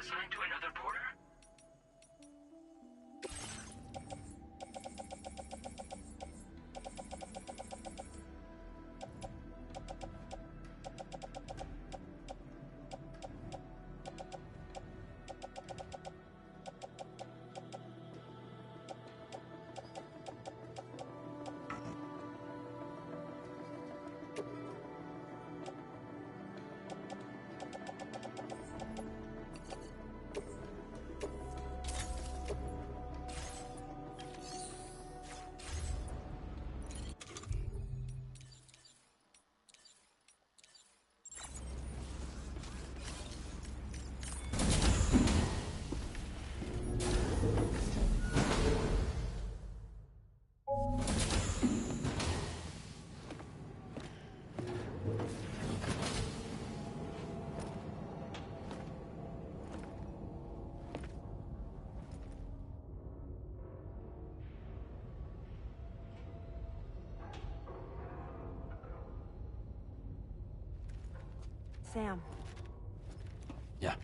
assigned to another porter? Sam. Yeah.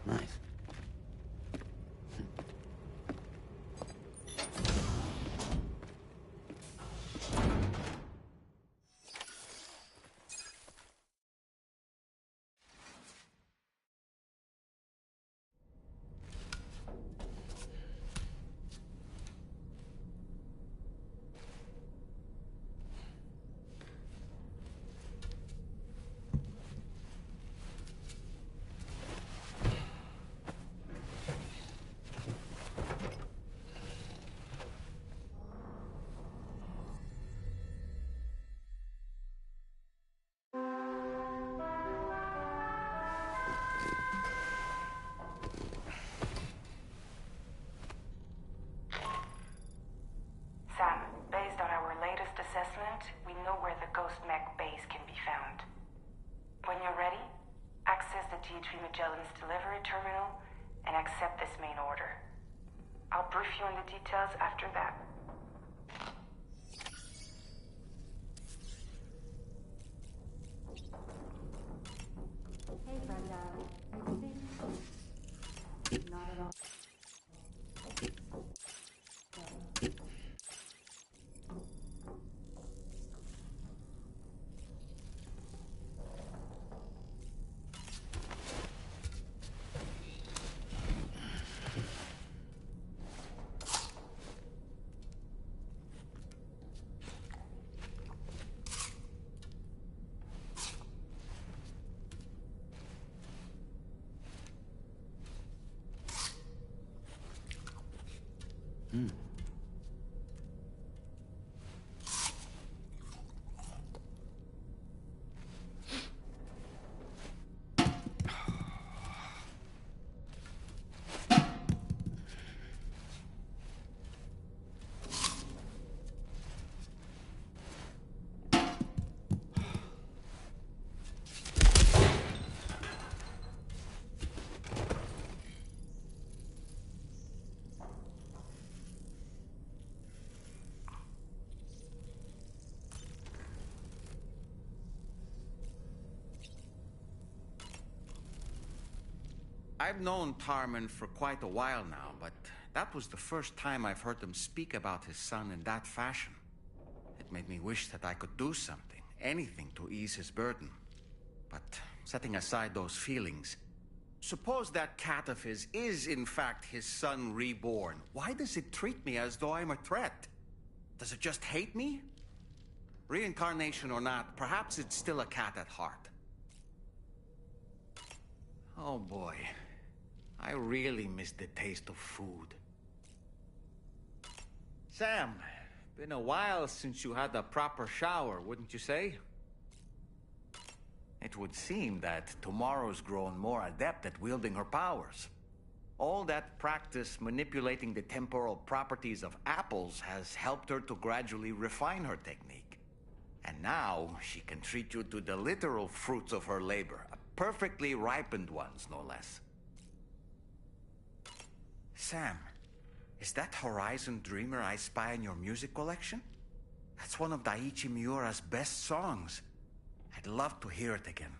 Nice. Sam, based on our latest assessment, we know where the Ghost Mech base can be found. When you're ready, access the G3 Magellan's delivery terminal and accept this main order. I'll brief you on the details after that. Hey, Brenda. You busy? Not at all. I've known Tarman for quite a while now, but that was the first time I've heard him speak about his son in that fashion. It made me wish that I could do something, anything to ease his burden. But setting aside those feelings, suppose that cat of his is in fact his son reborn. Why does it treat me as though I'm a threat? Does it just hate me? Reincarnation or not, perhaps it's still a cat at heart. Oh boy. I really miss the taste of food. Sam, been a while since you had a proper shower, wouldn't you say? It would seem that tomorrow's grown more adept at wielding her powers. All that practice manipulating the temporal properties of apples has helped her to gradually refine her technique. And now she can treat you to the literal fruits of her labor, perfectly ripened ones, no less. Sam, is that Horizon Dreamer I spy in your music collection? That's one of Daiichi Miura's best songs. I'd love to hear it again,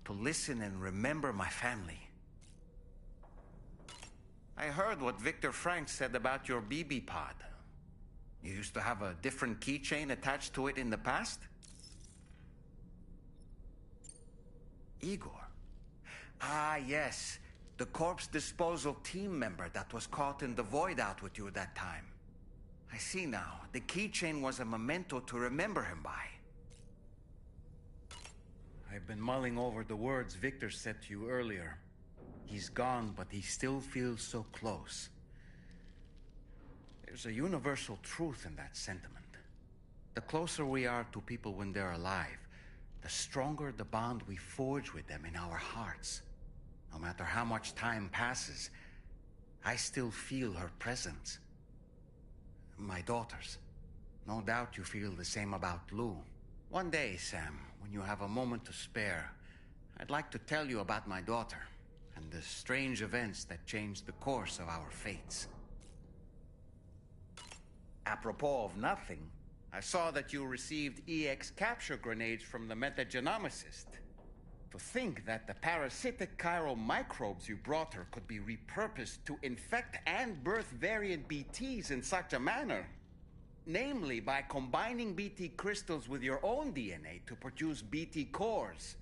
to listen and remember my family. I heard what Victor Frank said about your BB pod. You used to have a different keychain attached to it in the past? Igor. Ah, yes. The corpse disposal team member that was caught in the void out with you that time. I see now. The keychain was a memento to remember him by. I've been mulling over the words Victor said to you earlier. He's gone, but he still feels so close. There's a universal truth in that sentiment. The closer we are to people when they're alive, the stronger the bond we forge with them in our hearts. No matter how much time passes, I still feel her presence. My daughters. No doubt you feel the same about Lou. One day, Sam, when you have a moment to spare, I'd like to tell you about my daughter and the strange events that changed the course of our fates. Apropos of nothing, I saw that you received EX capture grenades from the metagenomicist. To think that the parasitic chiral microbes you brought her could be repurposed to infect and birth variant BTs in such a manner. Namely, by combining BT crystals with your own DNA to produce BT cores.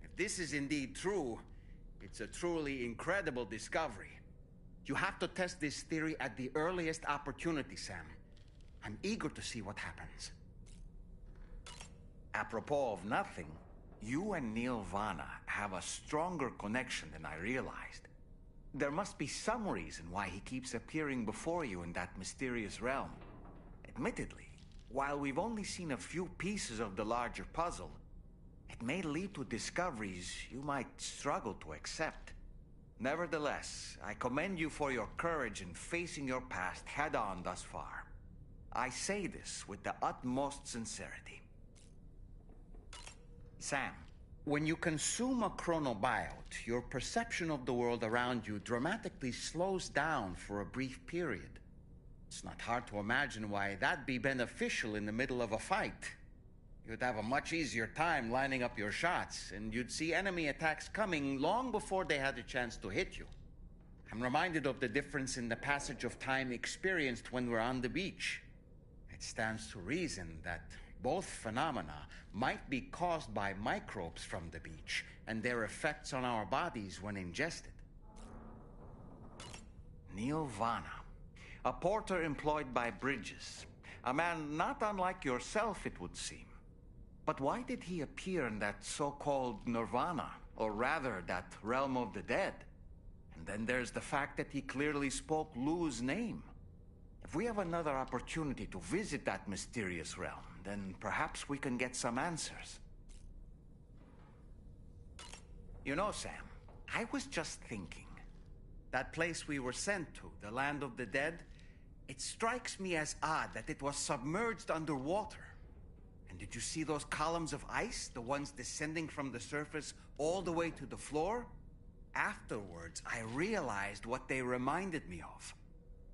If this is indeed true, it's a truly incredible discovery. You have to test this theory at the earliest opportunity, Sam. I'm eager to see what happens. Apropos of nothing, you and Neil Vana have a stronger connection than I realized. There must be some reason why he keeps appearing before you in that mysterious realm. Admittedly, while we've only seen a few pieces of the larger puzzle, it may lead to discoveries you might struggle to accept. Nevertheless, I commend you for your courage in facing your past head-on thus far. I say this with the utmost sincerity. Sam, when you consume a chronobiote, your perception of the world around you dramatically slows down for a brief period. It's not hard to imagine why that'd be beneficial in the middle of a fight. You'd have a much easier time lining up your shots, and you'd see enemy attacks coming long before they had a chance to hit you. I'm reminded of the difference in the passage of time experienced when we're on the beach. It stands to reason that both phenomena might be caused by microbes from the beach and their effects on our bodies when ingested. Neil Vana, a porter employed by Bridges, a man not unlike yourself, it would seem. But why did he appear in that so-called nirvana, or rather, that realm of the dead? And then there's the fact that he clearly spoke Lou's name. If we have another opportunity to visit that mysterious realm, then perhaps we can get some answers. You know, Sam, I was just thinking. That place we were sent to, the land of the dead, it strikes me as odd that it was submerged underwater. And did you see those columns of ice, the ones descending from the surface all the way to the floor? Afterwards, I realized what they reminded me of.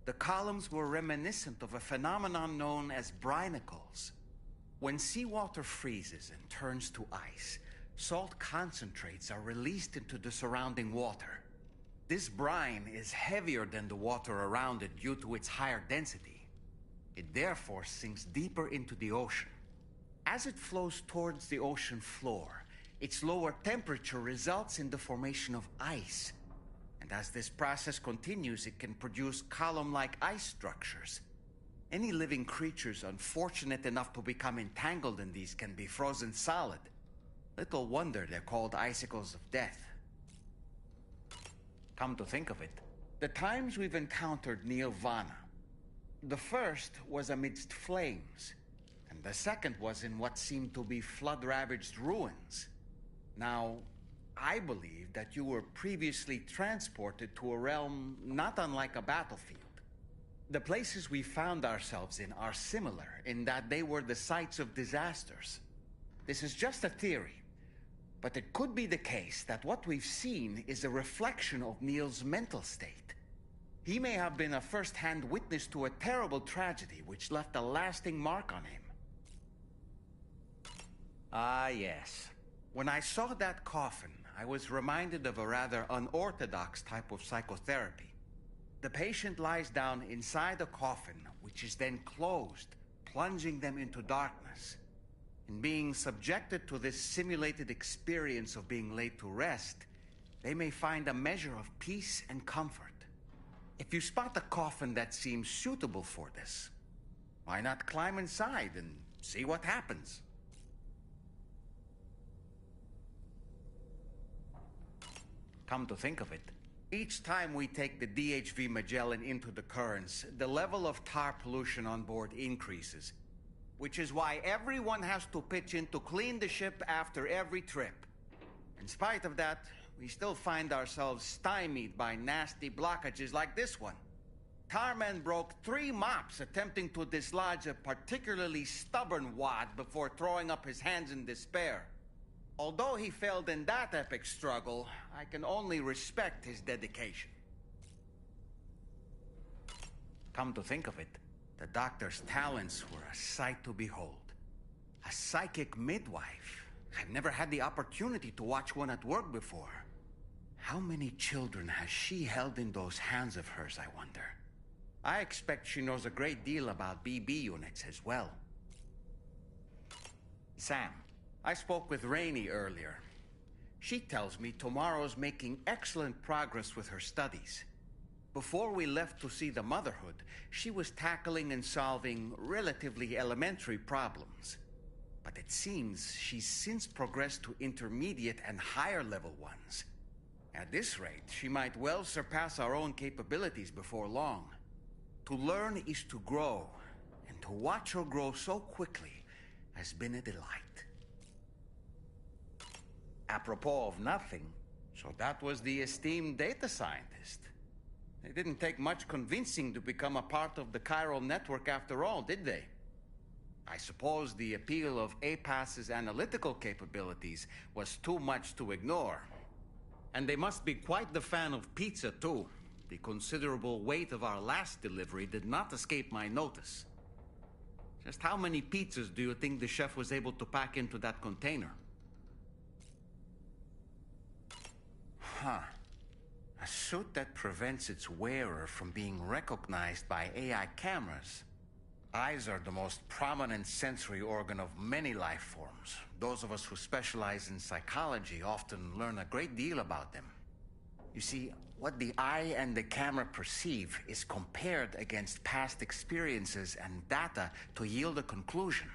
The columns were reminiscent of a phenomenon known as brinicles. When seawater freezes and turns to ice, salt concentrates are released into the surrounding water. This brine is heavier than the water around it due to its higher density. It therefore sinks deeper into the ocean. As it flows towards the ocean floor, its lower temperature results in the formation of ice. And as this process continues, it can produce column-like ice structures. Any living creatures unfortunate enough to become entangled in these can be frozen solid. Little wonder they're called icicles of death. Come to think of it, the times we've encountered Neil Vana, the first was amidst flames, and the second was in what seemed to be flood-ravaged ruins. Now, I believe that you were previously transported to a realm not unlike a battlefield. The places we found ourselves in are similar in that they were the sites of disasters. This is just a theory, but it could be the case that what we've seen is a reflection of Neil's mental state. He may have been a first-hand witness to a terrible tragedy which left a lasting mark on him. Ah, yes. When I saw that coffin, I was reminded of a rather unorthodox type of psychotherapy. The patient lies down inside a coffin, which is then closed, plunging them into darkness. In being subjected to this simulated experience of being laid to rest, they may find a measure of peace and comfort. If you spot a coffin that seems suitable for this, why not climb inside and see what happens? Come to think of it, each time we take the DHV Magellan into the currents, the level of tar pollution on board increases, which is why everyone has to pitch in to clean the ship after every trip. In spite of that, we still find ourselves stymied by nasty blockages like this one. Tarman broke 3 mops attempting to dislodge a particularly stubborn wad before throwing up his hands in despair. Although he failed in that epic struggle, I can only respect his dedication. Come to think of it, the doctor's talents were a sight to behold. A psychic midwife. I've never had the opportunity to watch one at work before. How many children has she held in those hands of hers, I wonder? I expect she knows a great deal about BB units as well. Sam, I spoke with Rainey earlier. She tells me Tomorrow's making excellent progress with her studies. Before we left to see the Motherhood, she was tackling and solving relatively elementary problems. But it seems she's since progressed to intermediate and higher level ones. At this rate, she might well surpass our own capabilities before long. To learn is to grow, and to watch her grow so quickly has been a delight. Apropos of nothing, so that was the esteemed data scientist. They didn't take much convincing to become a part of the chiral network after all, did they? I suppose the appeal of APAS's analytical capabilities was too much to ignore. And they must be quite the fan of pizza, too. The considerable weight of our last delivery did not escape my notice. Just how many pizzas do you think the chef was able to pack into that container? Huh. A suit that prevents its wearer from being recognized by AI cameras. Eyes are the most prominent sensory organ of many life forms. Those of us who specialize in psychology often learn a great deal about them. You see, what the eye and the camera perceive is compared against past experiences and data to yield a conclusion.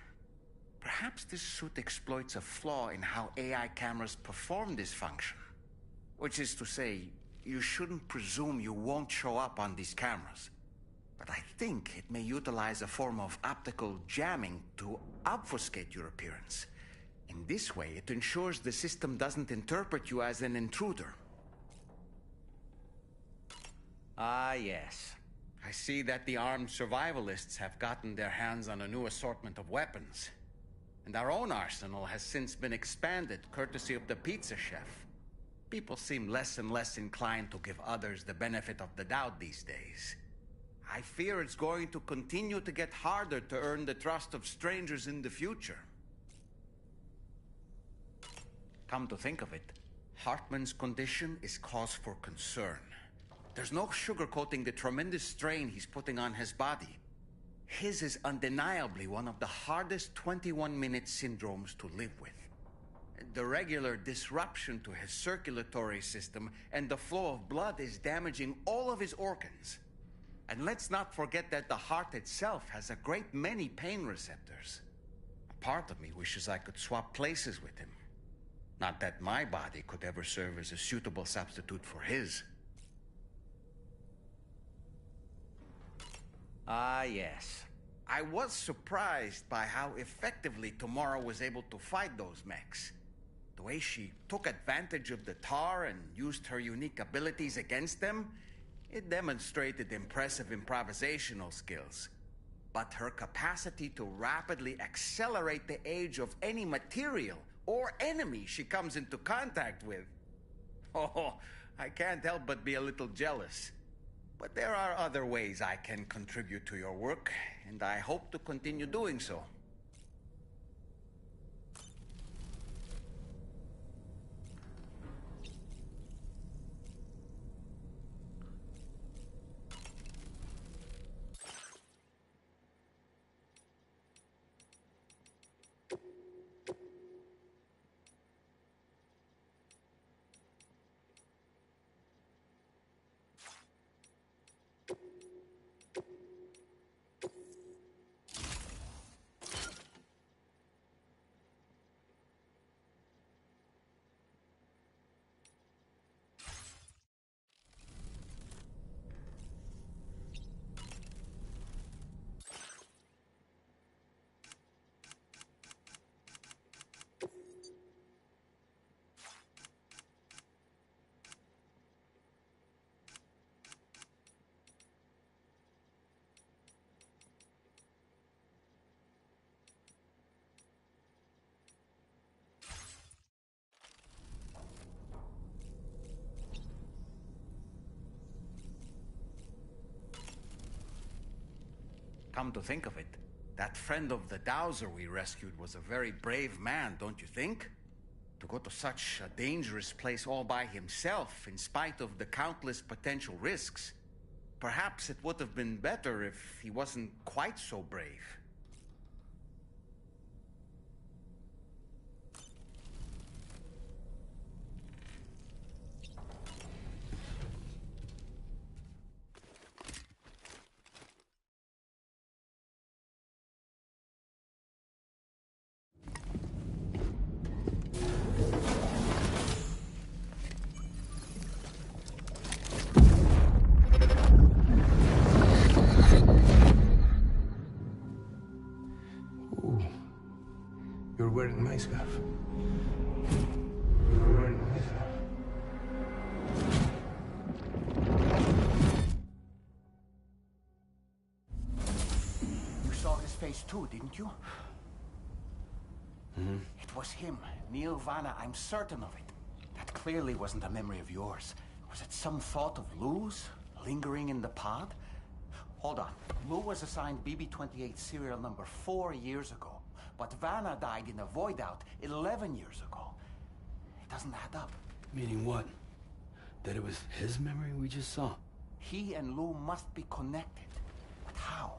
Perhaps this suit exploits a flaw in how AI cameras perform this function. Which is to say, you shouldn't presume you won't show up on these cameras. But I think it may utilize a form of optical jamming to obfuscate your appearance. In this way, it ensures the system doesn't interpret you as an intruder. Ah, yes. I see that the armed survivalists have gotten their hands on a new assortment of weapons. And our own arsenal has since been expanded, courtesy of the pizza chef. People seem less and less inclined to give others the benefit of the doubt these days. I fear it's going to continue to get harder to earn the trust of strangers in the future. Come to think of it, Hartman's condition is cause for concern. There's no sugarcoating the tremendous strain he's putting on his body. His is undeniably one of the hardest 21-minute syndromes to live with. The regular disruption to his circulatory system and the flow of blood is damaging all of his organs. And let's not forget that the heart itself has a great many pain receptors. A part of me wishes I could swap places with him. Not that my body could ever serve as a suitable substitute for his. Ah, yes. I was surprised by how effectively Tomorrow was able to fight those mechs. The way she took advantage of the tar and used her unique abilities against them, it demonstrated impressive improvisational skills. But her capacity to rapidly accelerate the age of any material or enemy she comes into contact with. Oh, I can't help but be a little jealous. But there are other ways I can contribute to your work, and I hope to continue doing so. Come to think of it, that friend of the dowser we rescued was a very brave man, don't you think? To go to such a dangerous place all by himself, in spite of the countless potential risks. Perhaps it would have been better if he wasn't quite so brave. You're wearing my scarf. You're wearing my scarf. You saw his face too, didn't you? Mm-hmm. It was him, Neil Vanna, I'm certain of it. That clearly wasn't a memory of yours. Was it some thought of Lou's, lingering in the pod? Hold on. Lou was assigned BB-28 serial number 4 years ago. But Vanna died in a void out 11 years ago. It doesn't add up. Meaning what? That it was his memory we just saw? He and Lou must be connected. But how?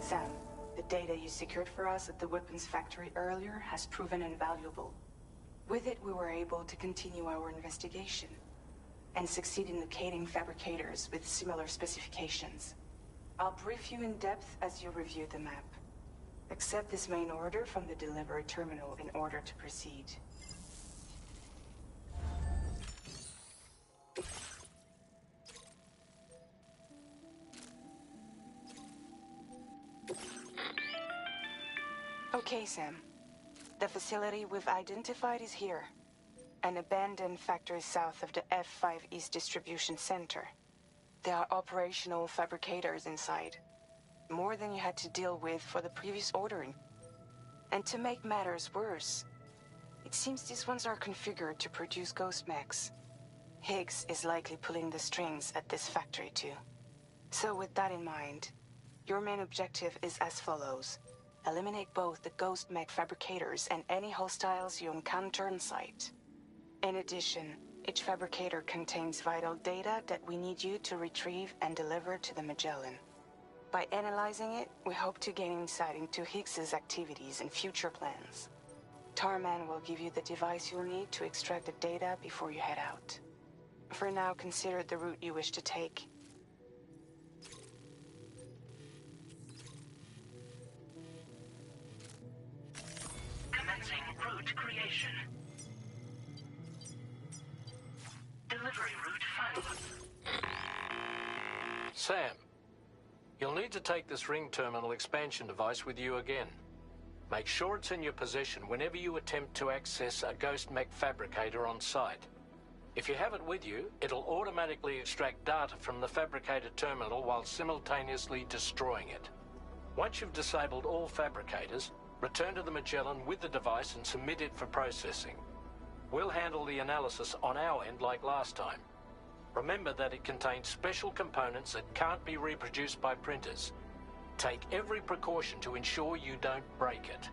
Sam, the data you secured for us at the weapons factory earlier has proven invaluable. With it, we were able to continue our investigation and succeed in locating fabricators with similar specifications. I'll brief you in depth as you review the map. Accept this main order from the delivery terminal in order to proceed. Okay, Sam. The facility we've identified is here. An abandoned factory south of the F5 East Distribution Center. There are operational fabricators inside. More than you had to deal with for the previous ordering. And to make matters worse, it seems these ones are configured to produce ghost mechs. Higgs is likely pulling the strings at this factory too. So with that in mind, your main objective is as follows. Eliminate both the ghost mech fabricators and any hostiles you encounter on site. In addition, each fabricator contains vital data that we need you to retrieve and deliver to the Magellan. By analyzing it, we hope to gain insight into Higgs's activities and future plans. Tarman will give you the device you'll need to extract the data before you head out. For now, consider the route you wish to take. Commencing route creation. Delivery route found. Sam, you'll need to take this ring terminal expansion device with you again. Make sure it's in your possession whenever you attempt to access a ghost mech fabricator on site. If you have it with you, it'll automatically extract data from the fabricator terminal while simultaneously destroying it. Once you've disabled all fabricators, return to the Magellan with the device and submit it for processing. We'll handle the analysis on our end like last time. Remember that it contains special components that can't be reproduced by printers. Take every precaution to ensure you don't break it.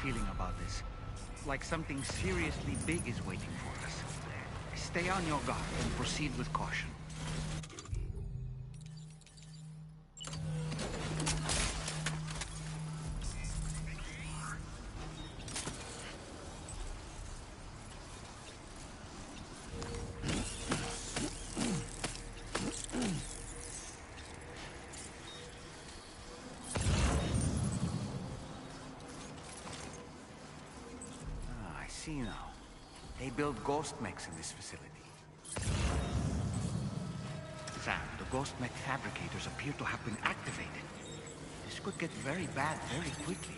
feeling about this. Like something seriously big is waiting for us. Stay on your guard and proceed with caution. I see now. They build ghost mechs in this facility. Sam, the ghost mech fabricators appear to have been activated. This could get very bad very quickly.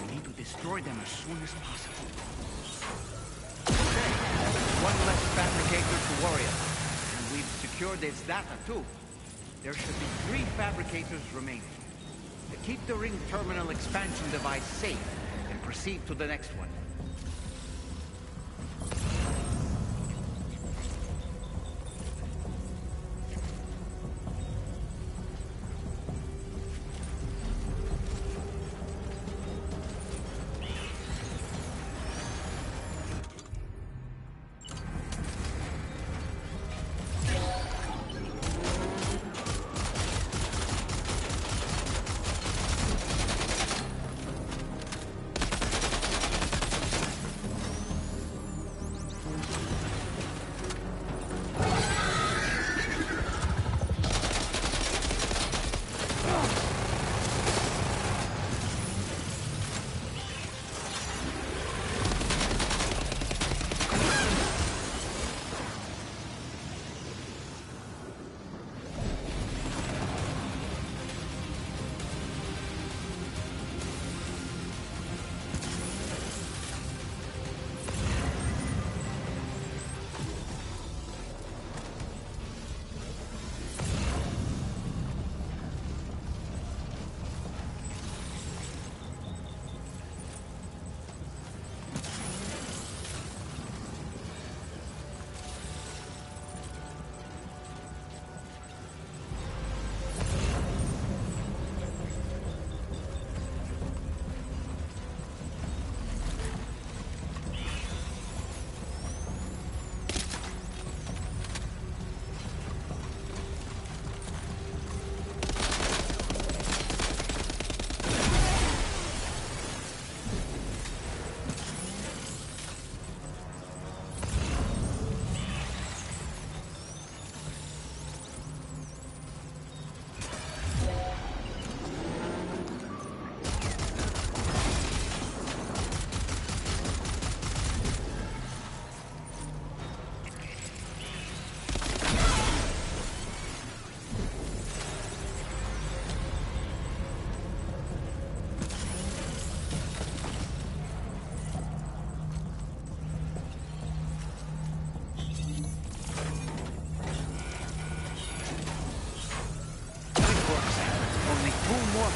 We need to destroy them as soon as possible. Okay, one less fabricator to worry about. And we've secured its data too. There should be 3 fabricators remaining. Keep the ring terminal expansion device safe and proceed to the next one.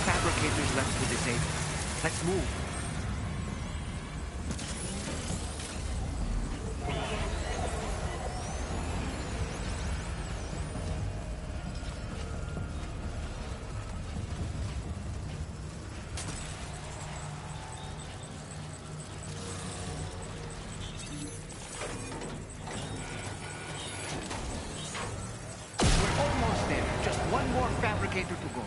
Fabricators left to disable. Let's move. We're almost there. Just one more fabricator to go.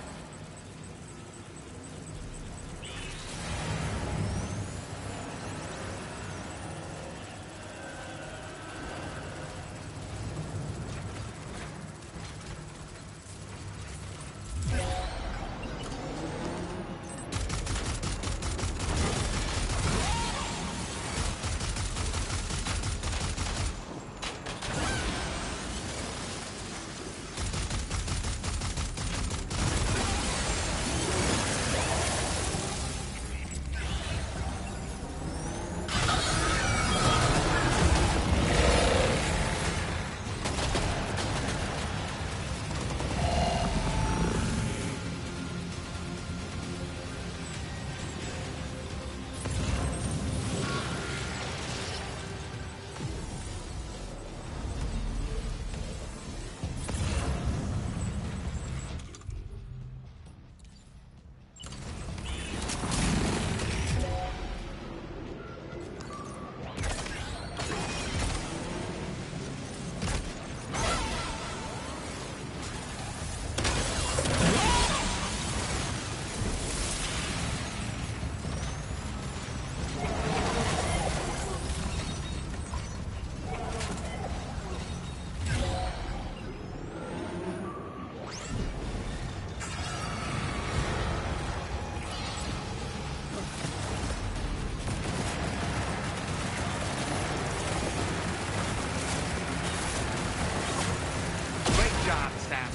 job, Sam.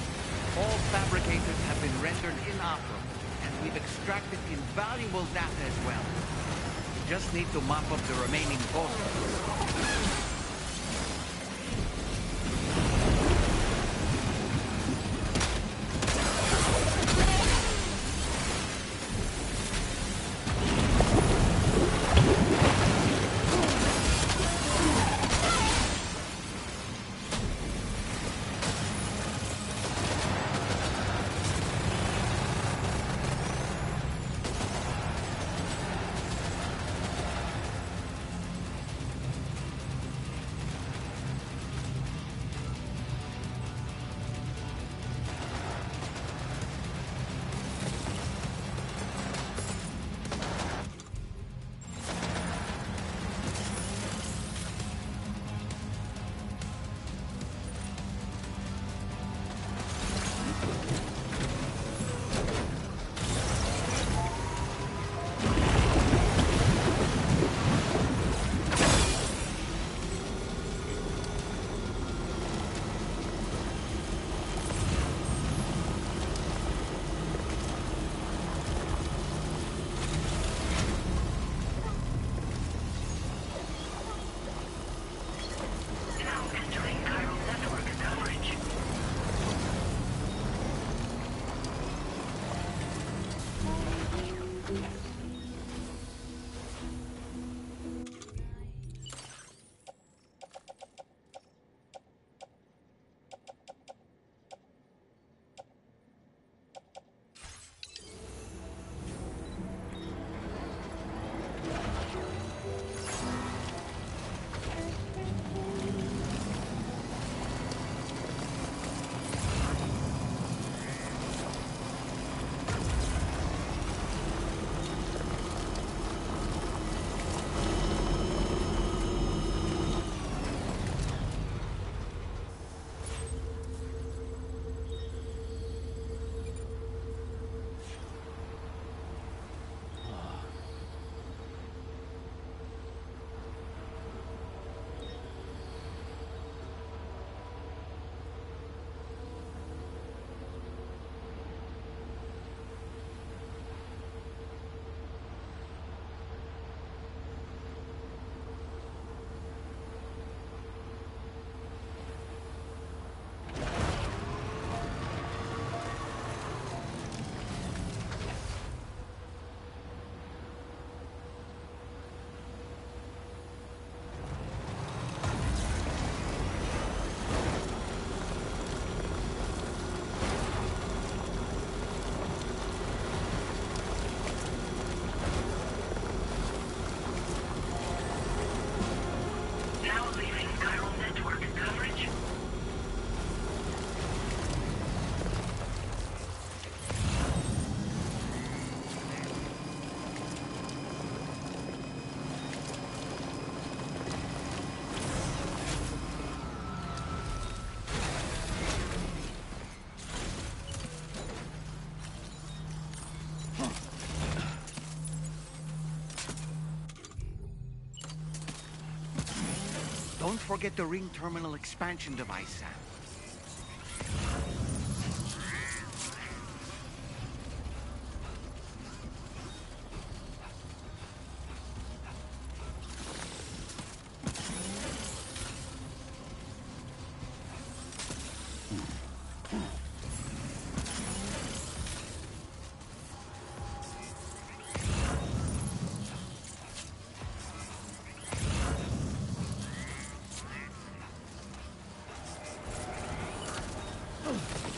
All fabricators have been rendered inoperable, and we've extracted invaluable data as well. We just need to mop up the remaining ghosts. Don't forget the ring terminal expansion device, Sam. Ugh.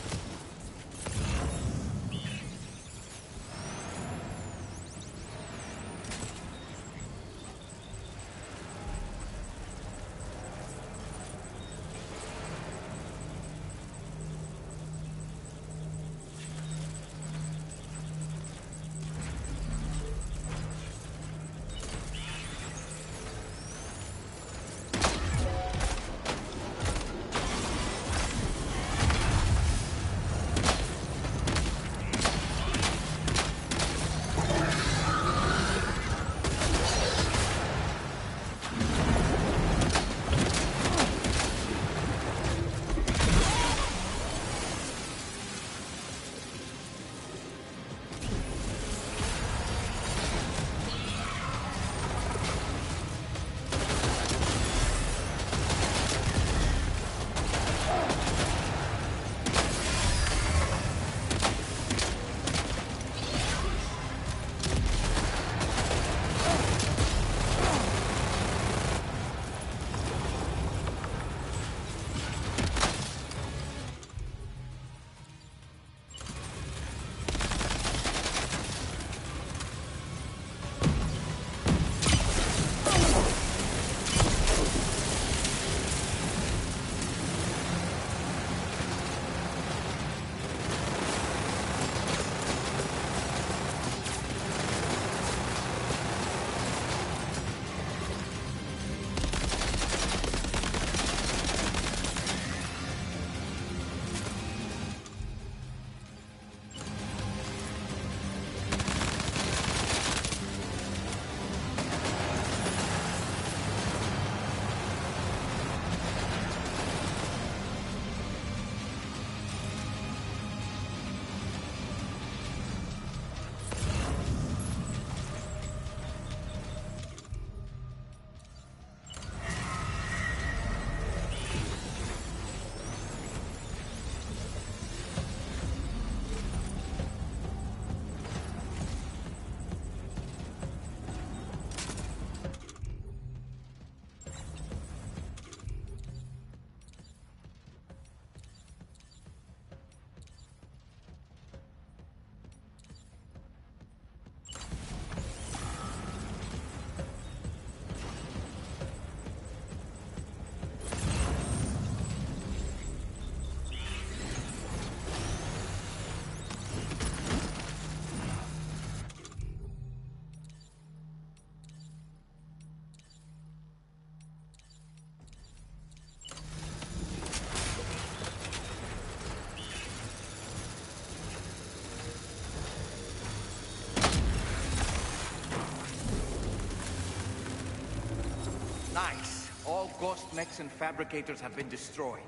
mechs and fabricators have been destroyed.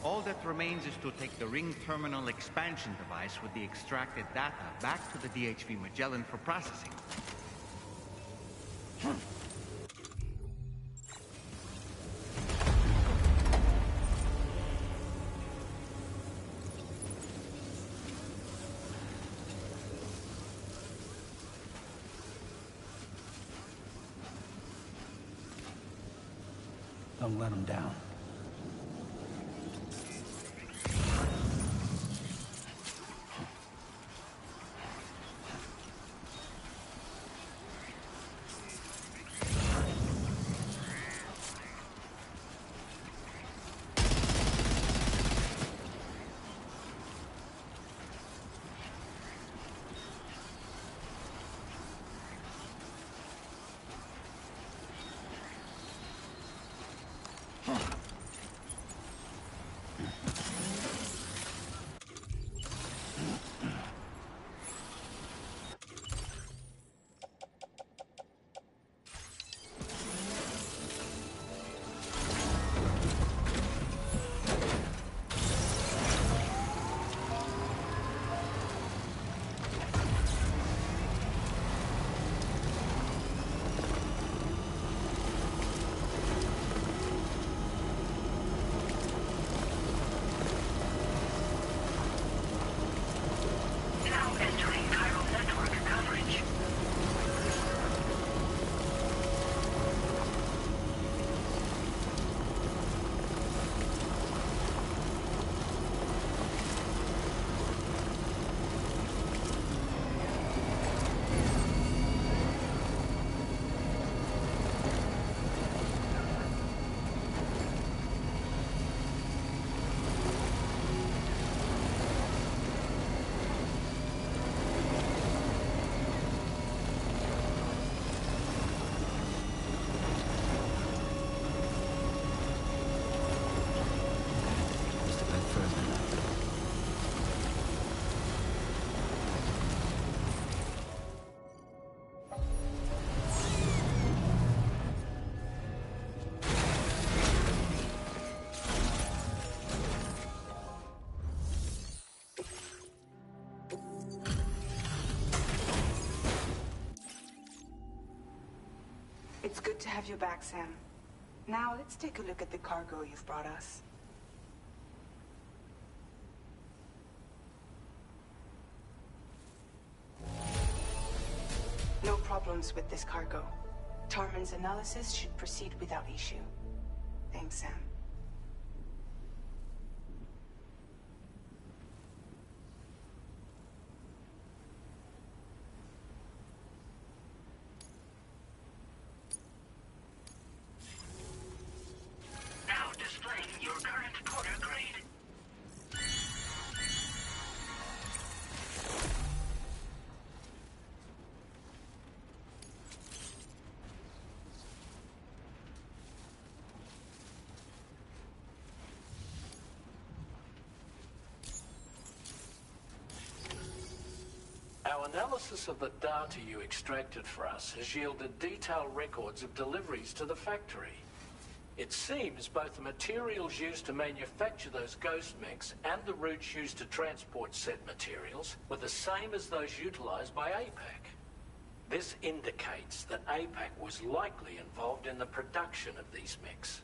All that remains is to take the ring terminal expansion device with the extracted data back to the DHV Magellan for processing. Don't let him down. It's good to have you back, Sam. Now, let's take a look at the cargo you've brought us. No problems with this cargo. Tarman's analysis should proceed without issue. Thanks, Sam. Now displaying your current porter grade. Our analysis of the data you extracted for us has yielded detailed records of deliveries to the factory. It seems both the materials used to manufacture those ghost mechs and the routes used to transport said materials were the same as those utilized by APAC. This indicates that APAC was likely involved in the production of these mechs.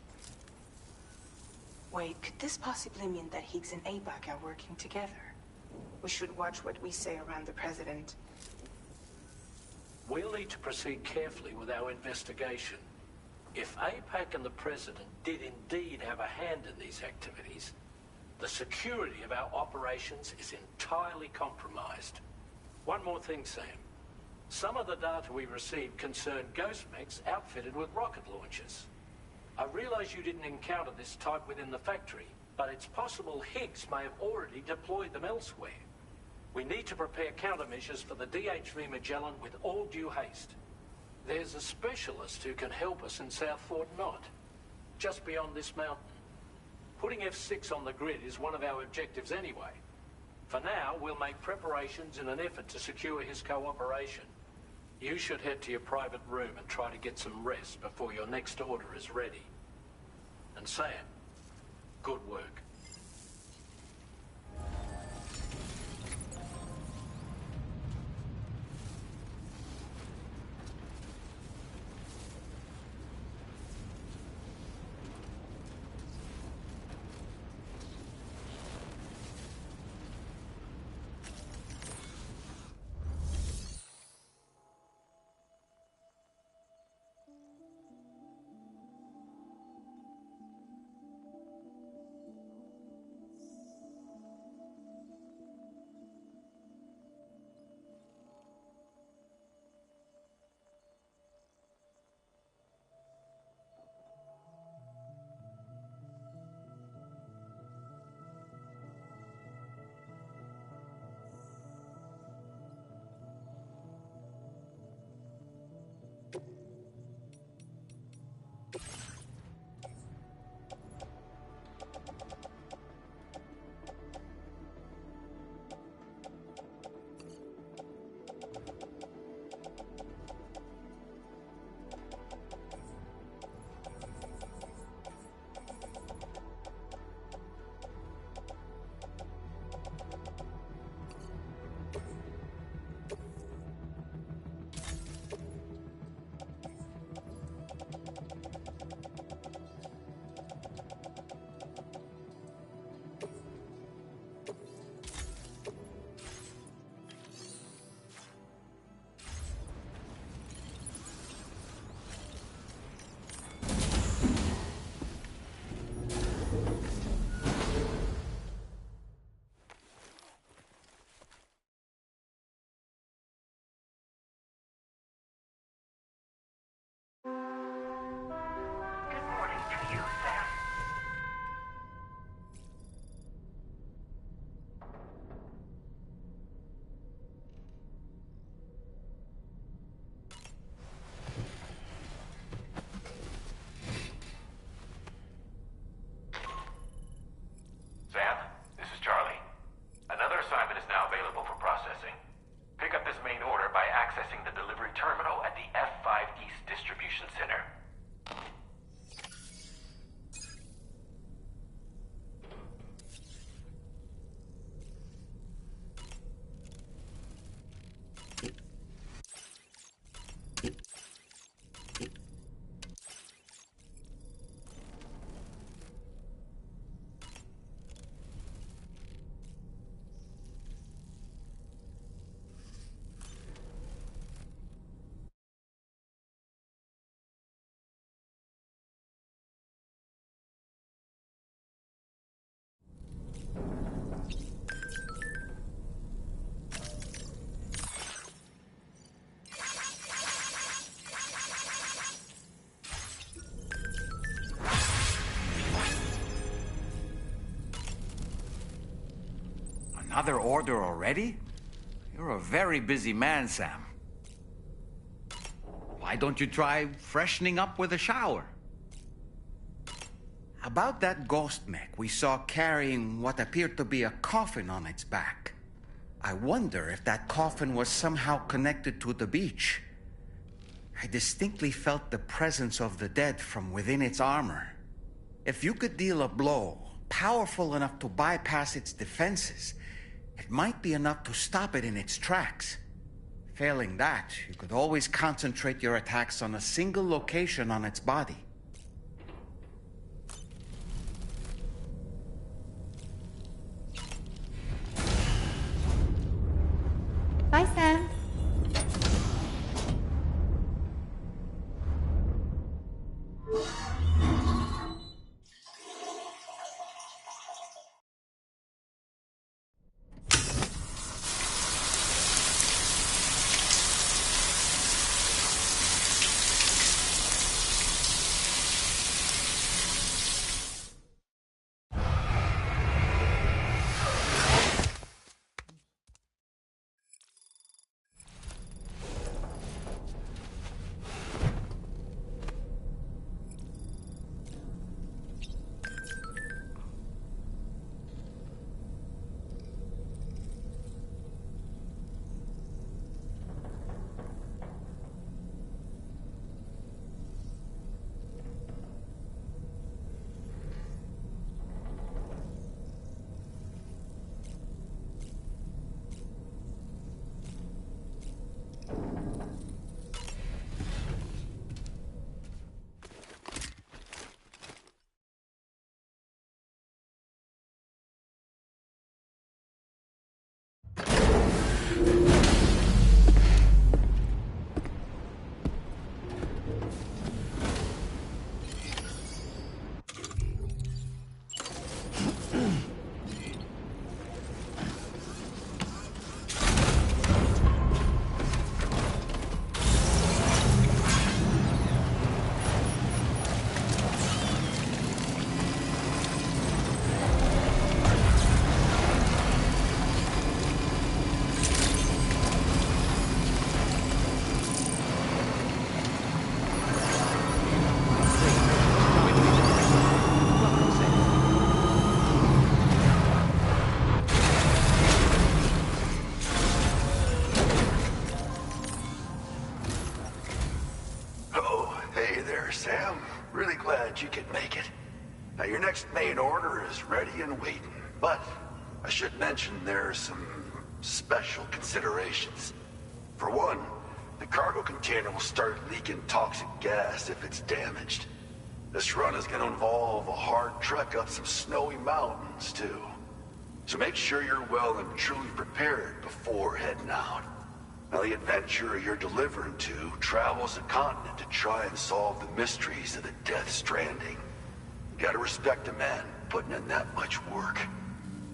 Wait, could this possibly mean that Higgs and APAC are working together? We should watch what we say around the President. We'll need to proceed carefully with our investigation. If APAC and the President did indeed have a hand in these activities, the security of our operations is entirely compromised. One more thing, Sam. Some of the data we received concerned ghost mechs outfitted with rocket launchers. I realize you didn't encounter this type within the factory, but it's possible Higgs may have already deployed them elsewhere. We need to prepare countermeasures for the DHV Magellan with all due haste. There's a specialist who can help us in South Fort Knot, just beyond this mountain. Putting F6 on the grid is one of our objectives anyway. For now, we'll make preparations in an effort to secure his cooperation. You should head to your private room and try to get some rest before your next order is ready. And Sam, good work. Good morning to you, Sam. Sam, this is Charlie. Another assignment is now available for processing. Pick up this main order by accessing the delivery terminal at the F5 East Distribution Center. Another order already? You're a very busy man, Sam. Why don't you try freshening up with a shower? About that ghost mech we saw carrying what appeared to be a coffin on its back. I wonder if that coffin was somehow connected to the beach. I distinctly felt the presence of the dead from within its armor. If you could deal a blow powerful enough to bypass its defenses, it might be enough to stop it in its tracks. Failing that, you could always concentrate your attacks on a single location on its body. Bye, Sam. is ready and waiting. But I should mention there are some special considerations. For one, the cargo container will start leaking toxic gas if it's damaged. This run is going to involve a hard trek up some snowy mountains, too. So make sure you're well and truly prepared before heading out. Now, the adventurer you're delivering to travels the continent to try and solve the mysteries of the Death Stranding. You gotta respect a man putting in that much work.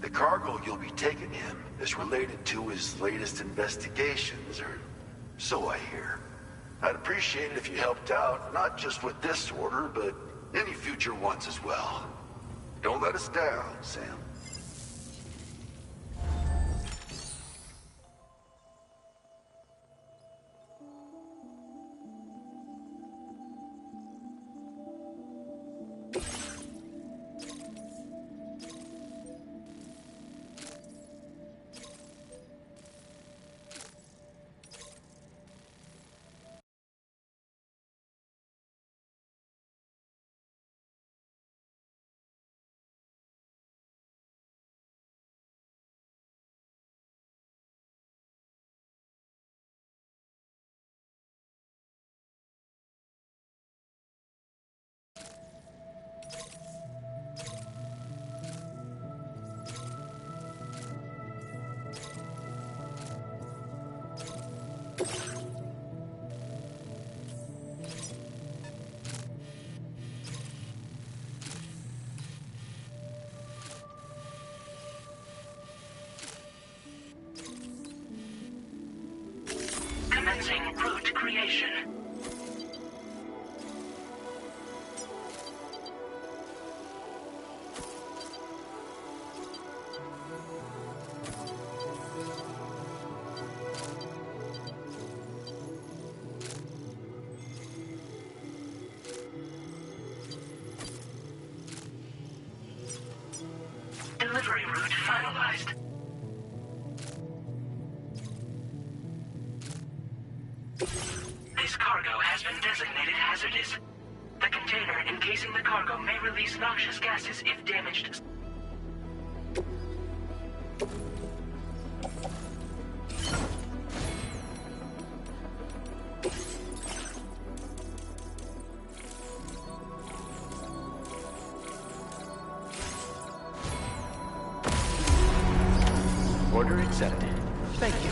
The cargo you'll be taking him is related to his latest investigations, or so I hear. I'd appreciate it if you helped out, not just with this order, but any future ones as well. Don't let us down, Sam. Commencing route creation. Delivery route finalized. This cargo has been designated hazardous. The container encasing the cargo may release noxious gases if damaged. Order accepted. Thank you.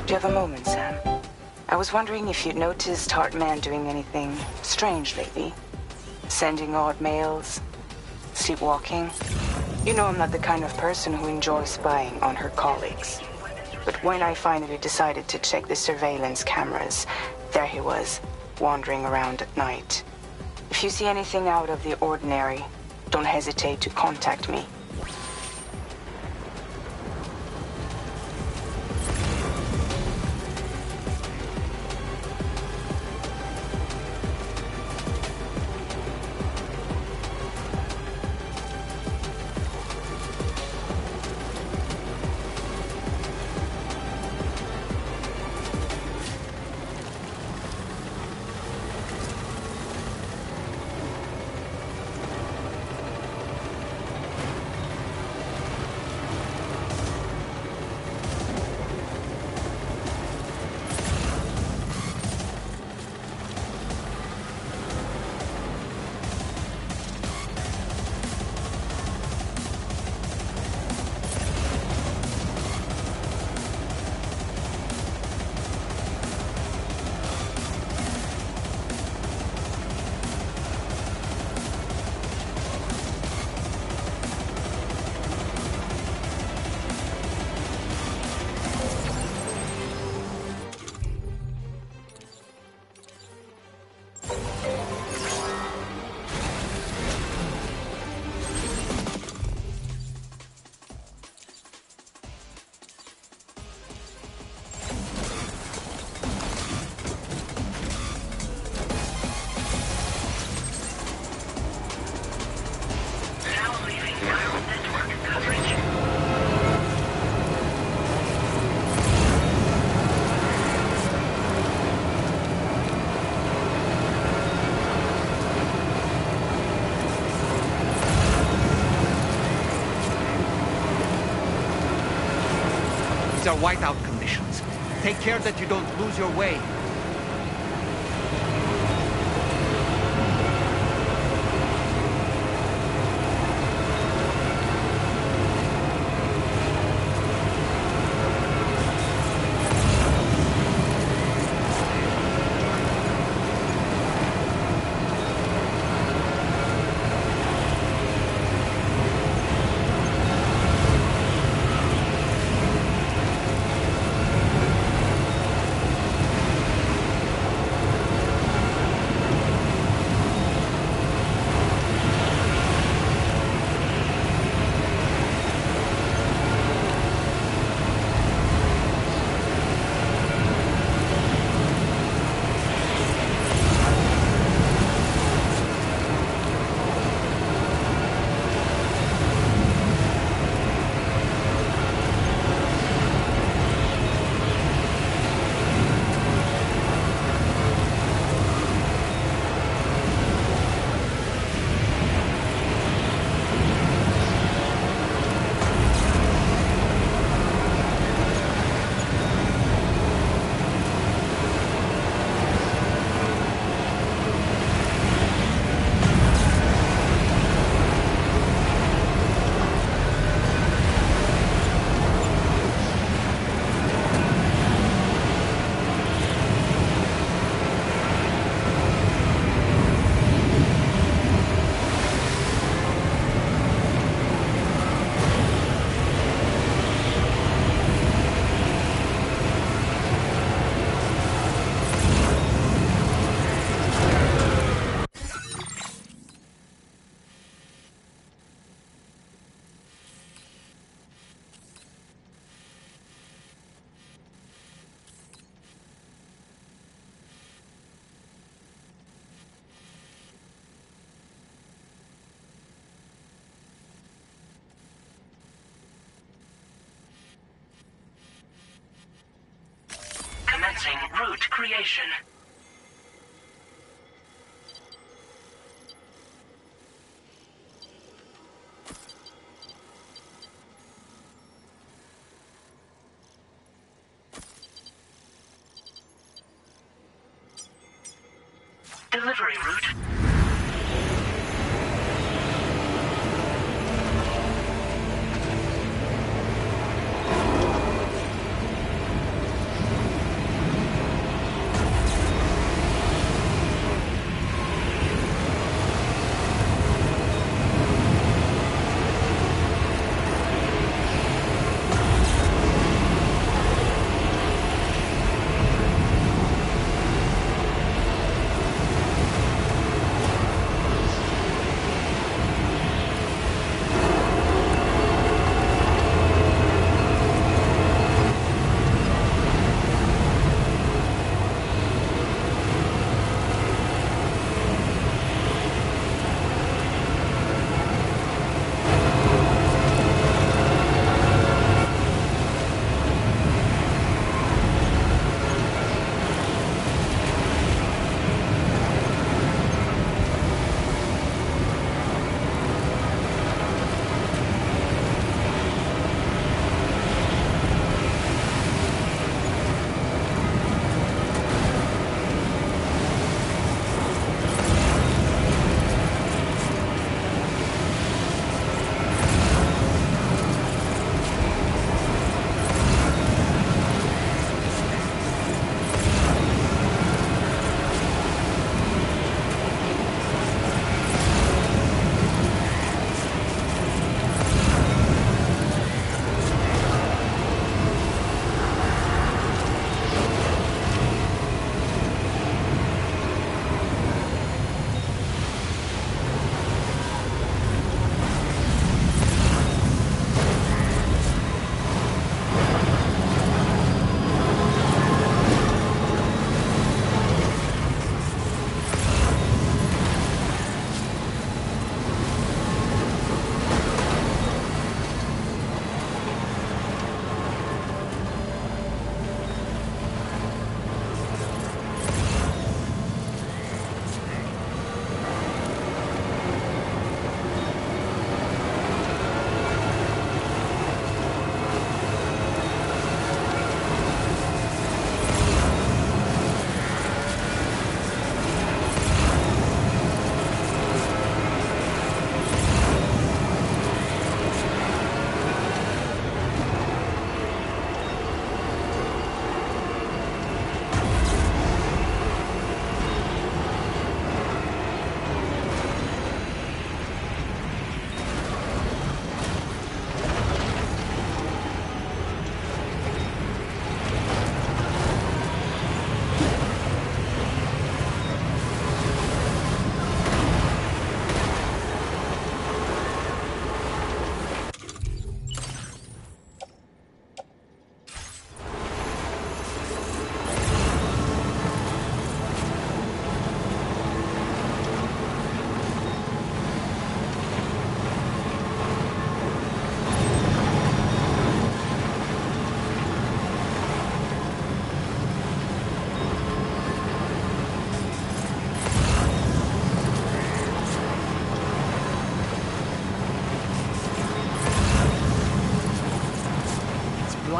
Do you have a moment, Sam? I was wondering if you'd noticed Hartman doing anything strange lately. Sending odd mails, sleepwalking. You know I'm not the kind of person who enjoys spying on her colleagues. But when I finally decided to check the surveillance cameras, there he was, wandering around at night. If you see anything out of the ordinary, don't hesitate to contact me. These are whiteout conditions. Take care that you don't lose your way. Commencing route creation. Delivery route.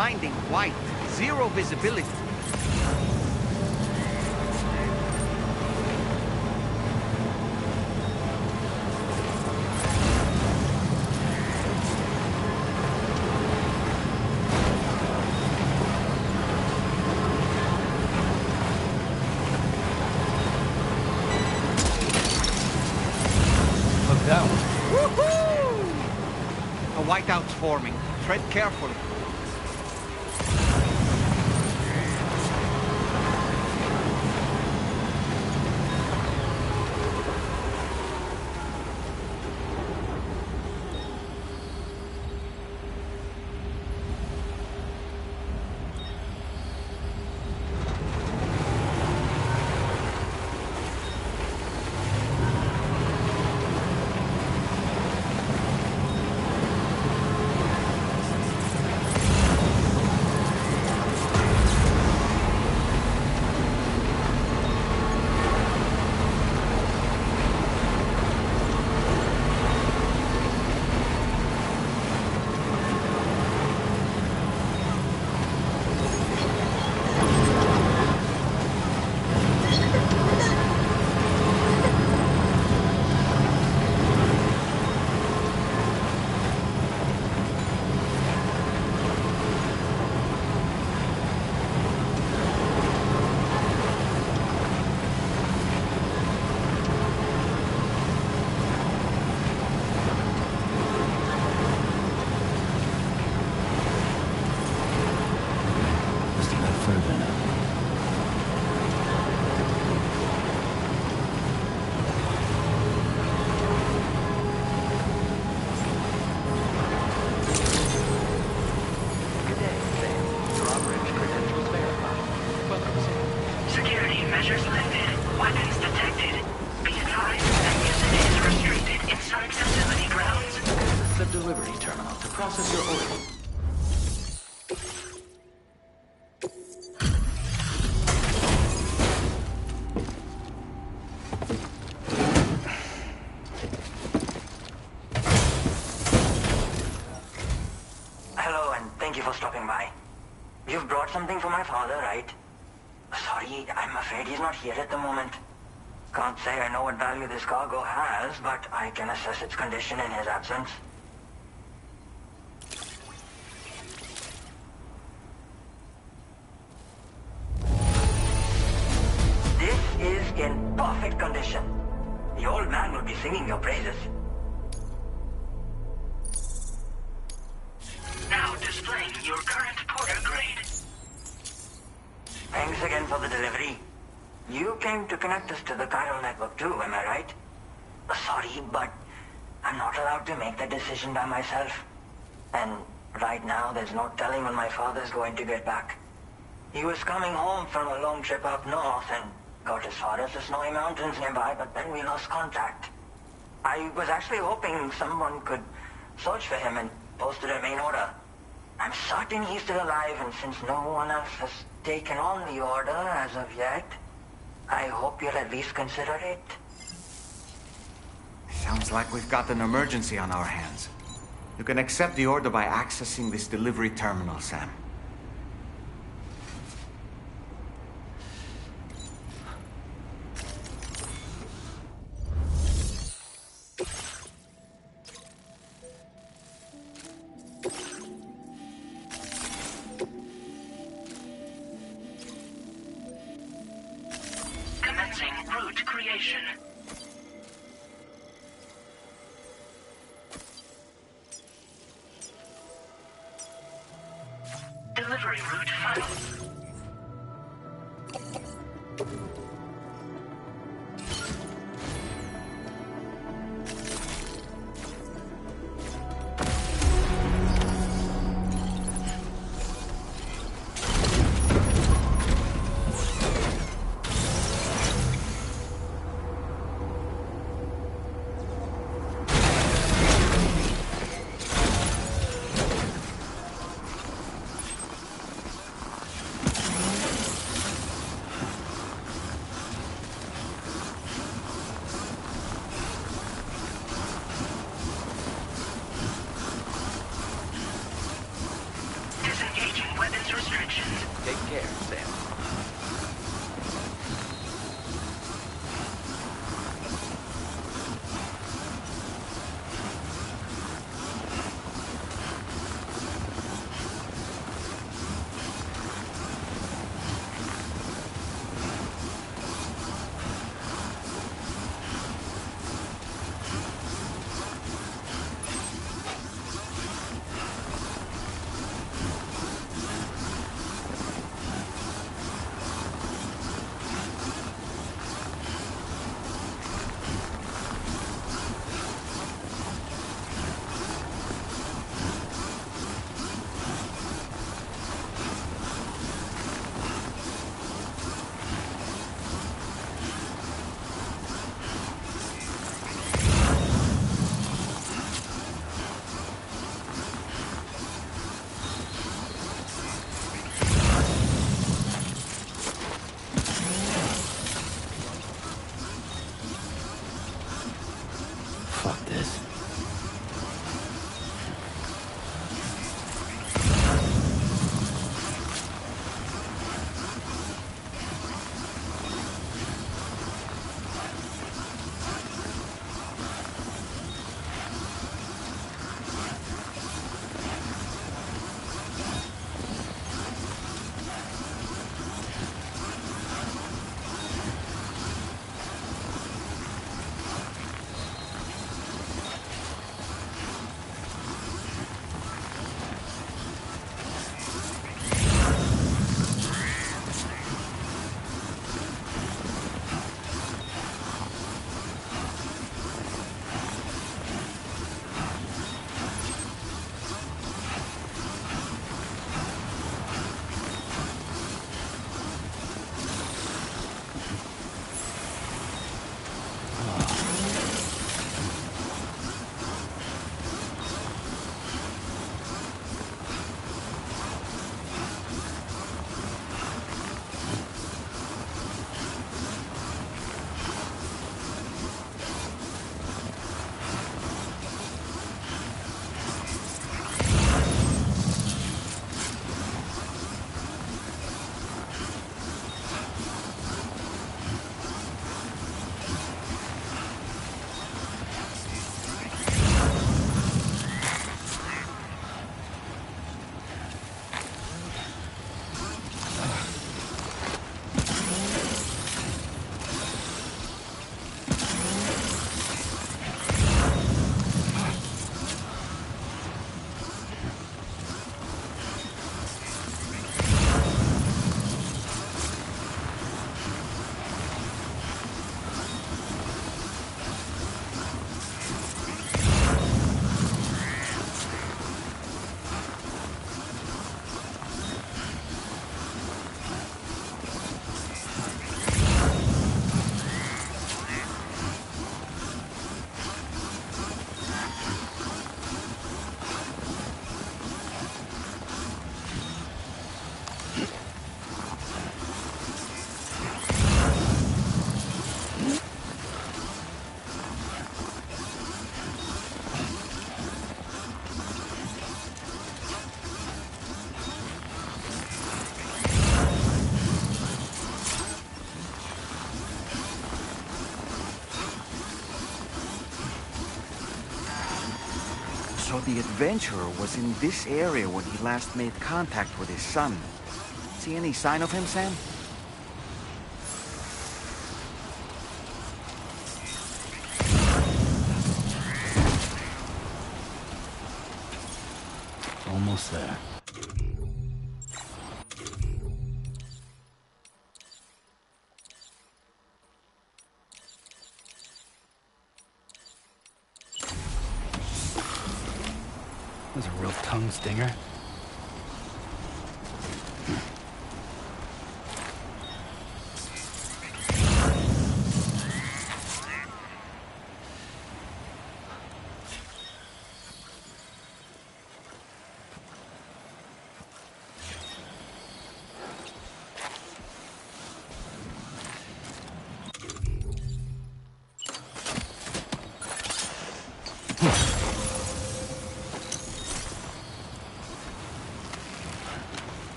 blinding white. Zero visibility. Look down. Woohoo! A whiteout's forming. Tread carefully. Security measures lifted. Weapons detected. Be advised that usage is restricted inside facility grounds. Access the delivery terminal to process your order. Hello, and thank you for stopping by. You've brought something for my father, right? Sorry, I'm afraid he's not here at the moment. Can't say I know what value this cargo has, but I can assess its condition in his absence. This is in perfect condition. The old man will be singing your praises. Now displaying your current porter grade. Thanks again for the delivery. You came to connect us to the chiral network too, am I right? Sorry, but I'm not allowed to make that decision by myself. And right now, there's no telling when my father's going to get back. He was coming home from a long trip up north and got as far as the snowy mountains nearby, but then we lost contact. I was actually hoping someone could search for him and posted a main order. I'm certain he's still alive, and since no one else has taken on the order as of yet, I hope you'll at least consider it. Sounds like we've got an emergency on our hands. You can accept the order by accessing this delivery terminal, Sam. Commencing route creation. Delivery route final. So the adventurer was in this area when he last made contact with his son. See any sign of him, Sam? Almost there. That was a real tongue stinger.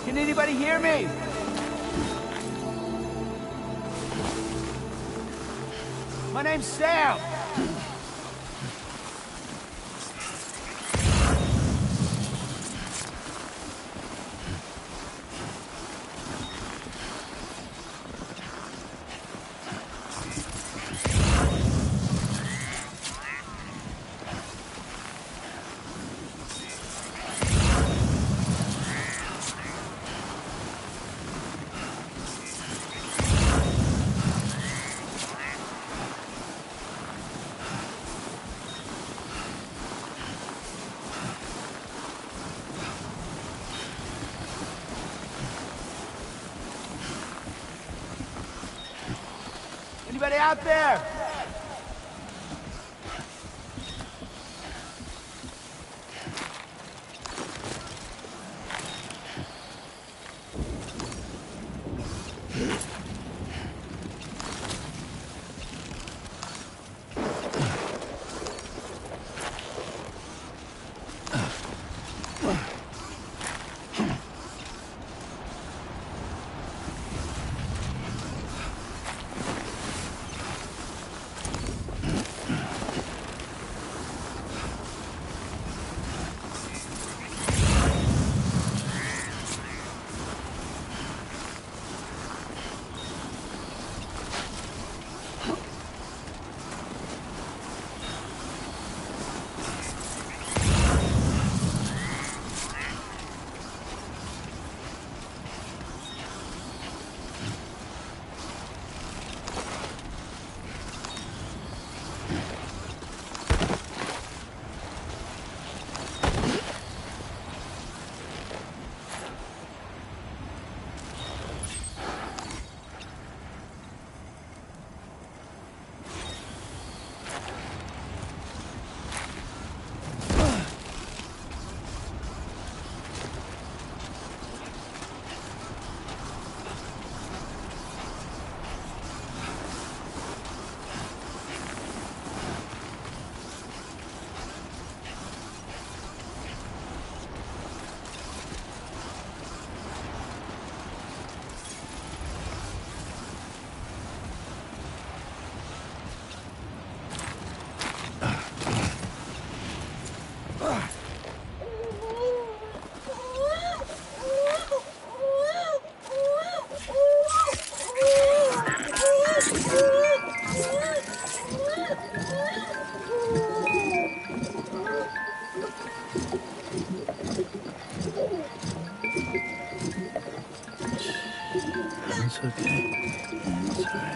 Can anybody hear me? My name's Sam. Anybody out there? It's okay. It's all right.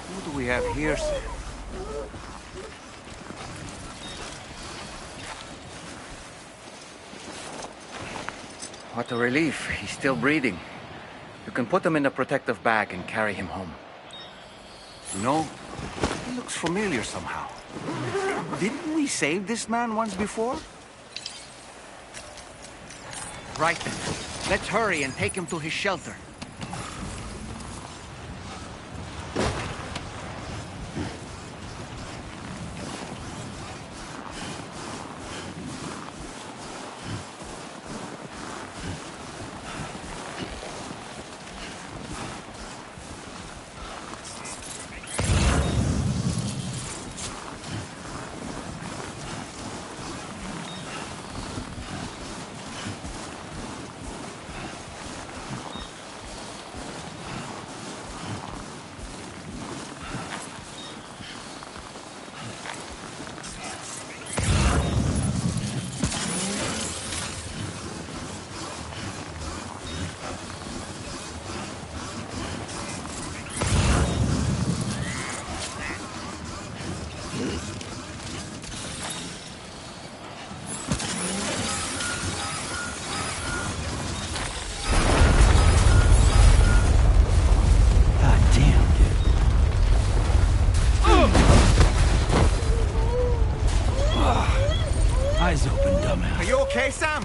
What do we have here, Sam? What a relief. He's still breathing. You can put him in a protective bag and carry him home. You know, he looks familiar somehow. Didn't we save this man once before? Right then. Let's hurry and take him to his shelter. Eyes open, dumbass. Are you okay, Sam?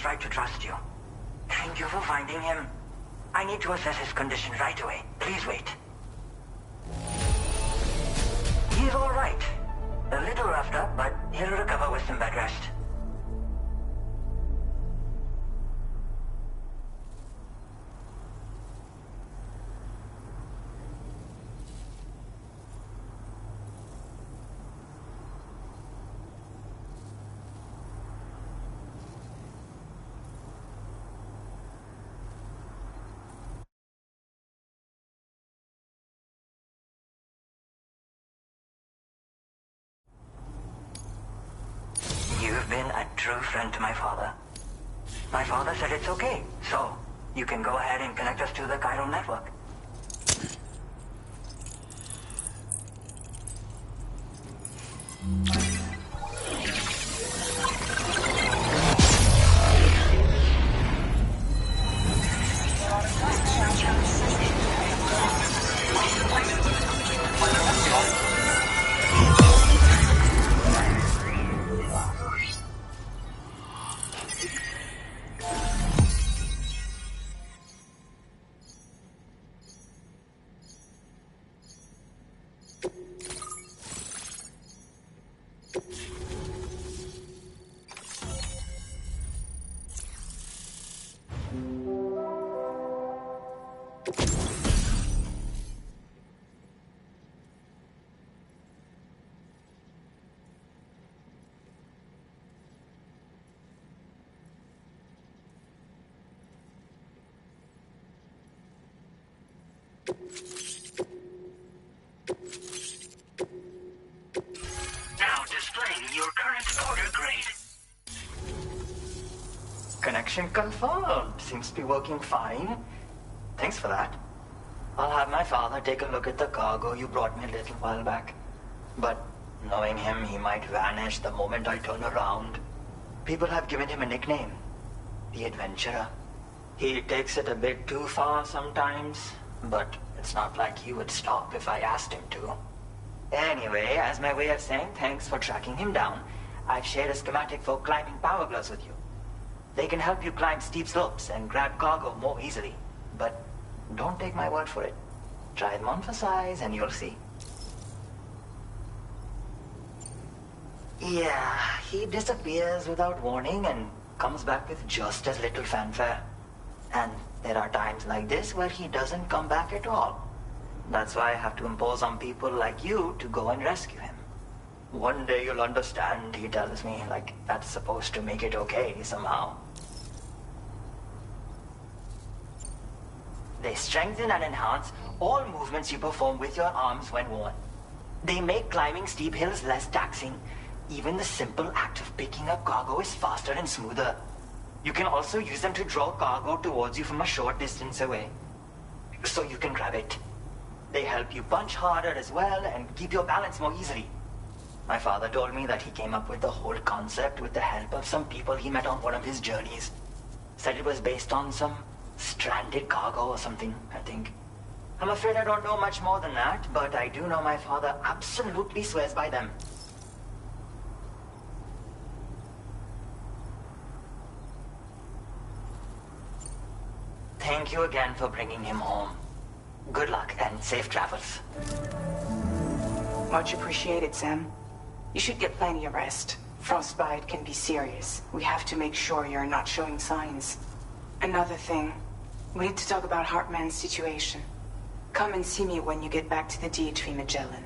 Right to trust you. Thank you for finding him. I need to assess his condition right away. Please wait. He's all right. A little roughed up, but he'll recover with some bed rest. You've been a true friend to my father. My father said it's okay, so you can go ahead and connect us to the chiral network. Now displaying your current order grade. Connection confirmed. Seems to be working fine. Thanks for that. I'll have my father take a look at the cargo you brought me a little while back. But knowing him, he might vanish the moment I turn around. People have given him a nickname. the adventurer. He takes it a bit too far sometimes, but it's not like he would stop if I asked him to. Anyway, as my way of saying thanks for tracking him down, I've shared a schematic for climbing power gloves with you. They can help you climb steep slopes and grab cargo more easily. But don't take my word for it. Try them on for size and you'll see. Yeah, he disappears without warning and comes back with just as little fanfare. And there are times like this where he doesn't come back at all. That's why I have to impose on people like you to go and rescue him. One day you'll understand, he tells me, like that's supposed to make it okay somehow. They strengthen and enhance all movements you perform with your arms when worn. They make climbing steep hills less taxing. Even the simple act of picking up cargo is faster and smoother. You can also use them to draw cargo towards you from a short distance away, so you can grab it. They help you punch harder as well and keep your balance more easily. My father told me that he came up with the whole concept with the help of some people he met on one of his journeys. Said it was based on some stranded cargo or something, I think. I'm afraid I don't know much more than that, but I do know my father absolutely swears by them. Thank you again for bringing him home. Good luck and safe travels. Much appreciated, Sam. You should get plenty of rest. Frostbite can be serious. We have to make sure you're not showing signs. Another thing, we need to talk about Hartman's situation. Come and see me when you get back to the D3 Magellan.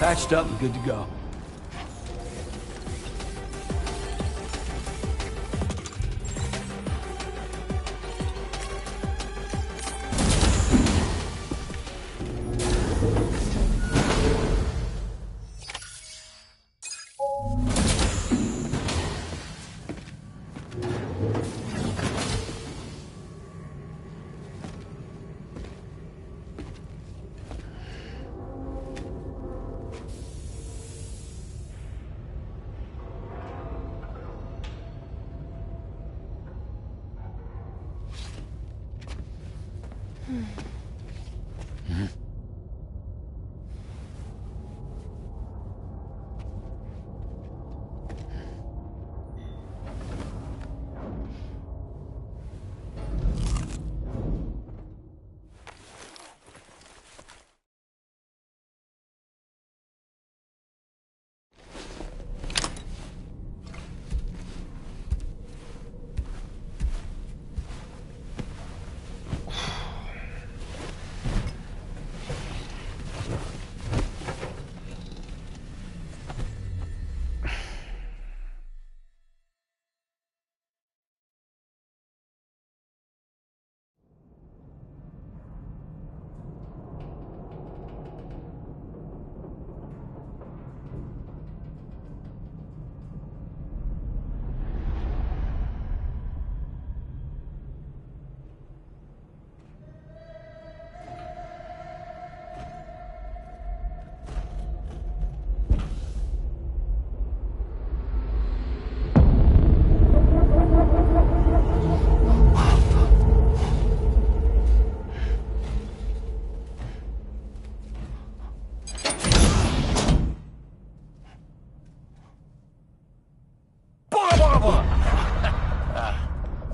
Patched up and good to go.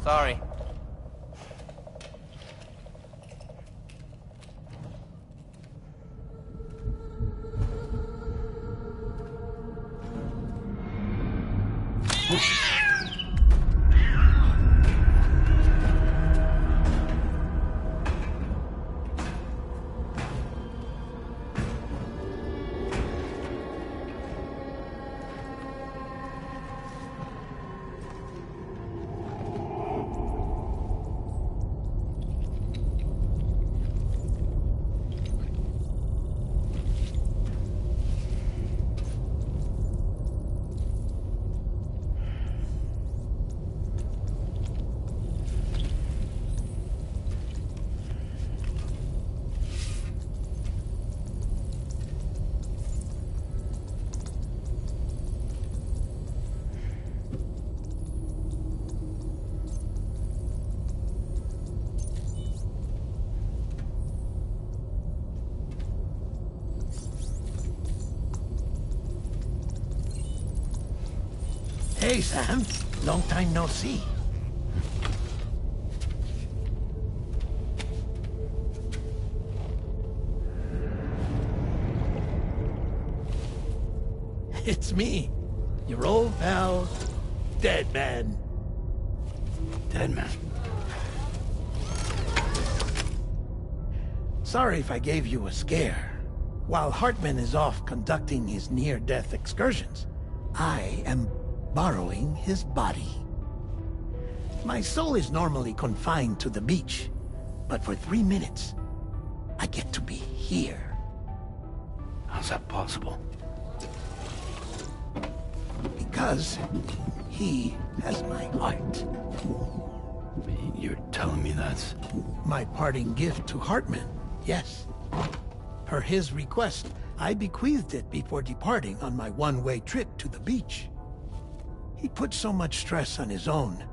Sorry. Hey, Sam. Long time no see. It's me, your old pal, Dead Man. Dead Man? Sorry if I gave you a scare. While Hartman is off conducting his near-death excursions, I am borrowing his body. My soul is normally confined to the beach, but for 3 minutes, I get to be here. How's that possible? Because he has my heart. You're telling me that's... My parting gift to Hartman, yes. Per his request, I bequeathed it before departing on my one-way trip to the beach. He put so much stress on his own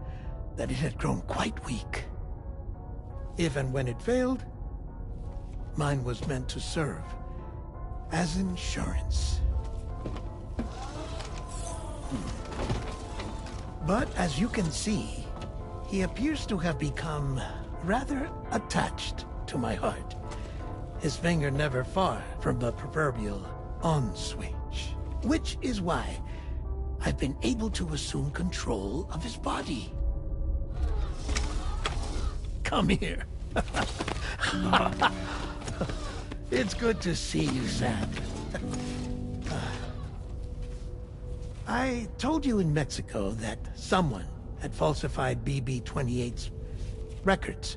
that it had grown quite weak. If and when it failed, mine was meant to serve as insurance. But as you can see, he appears to have become rather attached to my heart. His finger never far from the proverbial on switch. Which is why I've been able to assume control of his body. Come here. It's good to see you, Sam. I told you in Mexico that someone had falsified BB-28's records.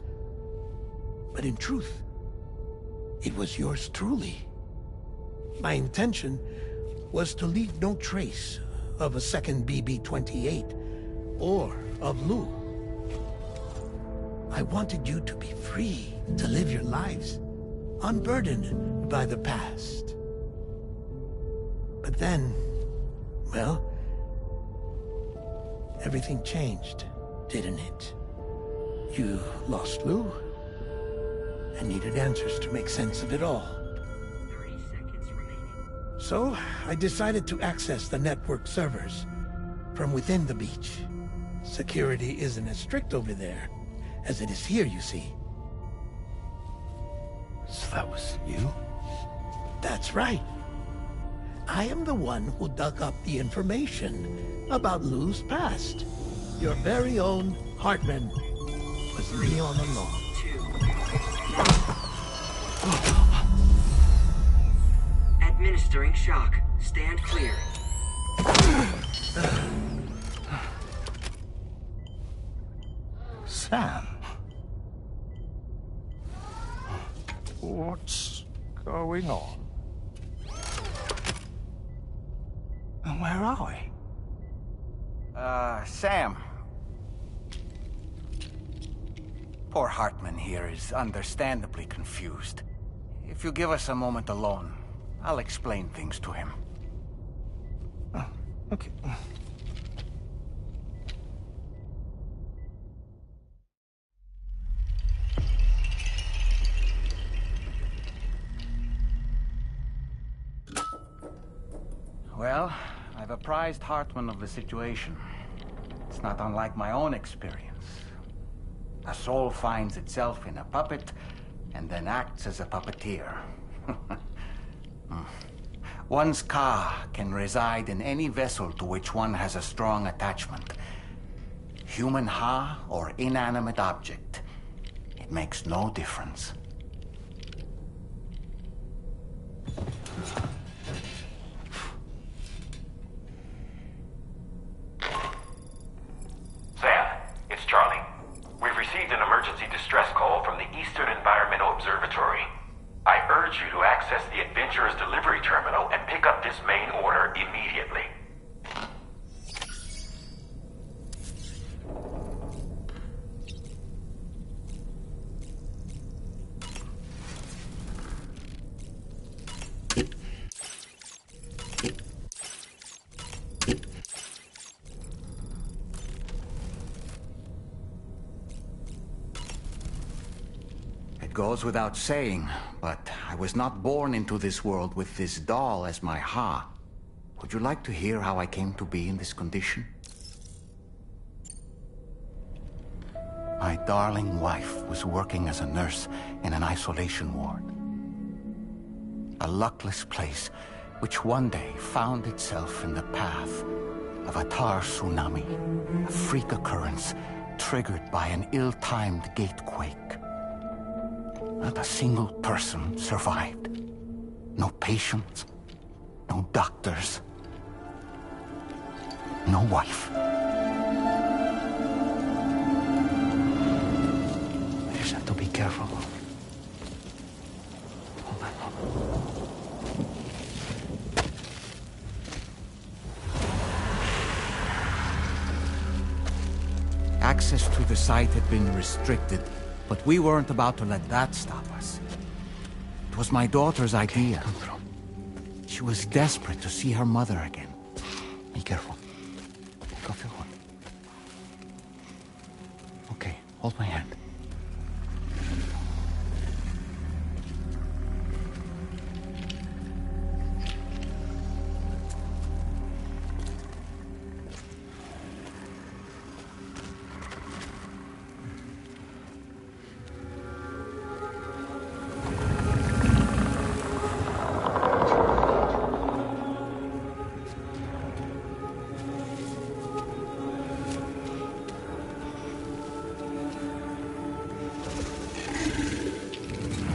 But in truth, it was yours truly. My intention was to leave no trace of a second BB-28 or of Lou. I wanted you to be free to live your lives, unburdened by the past. But then, well, everything changed, didn't it? You lost Lou, and needed answers to make sense of it all. 30 seconds remaining. So, I decided to access the network servers from within the beach. Security isn't as strict over there as it is here, you see. So that was you? That's right. I am the one who dug up the information about Lou's past. Your very own Hartman was me all along. 2. Administering shock. Stand clear. Sam? What's going on? And where are we? Sam. Poor Hartman here is understandably confused. If you give us a moment alone, I'll explain things to him. Oh, okay. Well, I've apprised Hartman of the situation. It's not unlike my own experience, A soul finds itself in a puppet and then acts as a puppeteer. One's ka can reside in any vessel to which one has a strong attachment. Human ha or inanimate object. It makes no difference. Sam, it's Charlie. We've received an emergency distress call from the Eastern Environmental Observatory. I urge you to access the Adventurer's delivery terminal and pick up this main order immediately. It goes without saying, but I was not born into this world with this doll as my ha. Would you like to hear how I came to be in this condition? My darling wife was working as a nurse in an isolation ward. A luckless place which one day found itself in the path of a tar tsunami, a freak occurrence triggered by an ill-timed gatequake. Not a single person survived. No patients, no doctors, no wife. I just have to be careful. Hold on. Access to the site had been restricted, but we weren't about to let that stop us. It was my daughter's idea. She was desperate to see her mother again. Be careful. Take off your hood. Okay, hold my hand.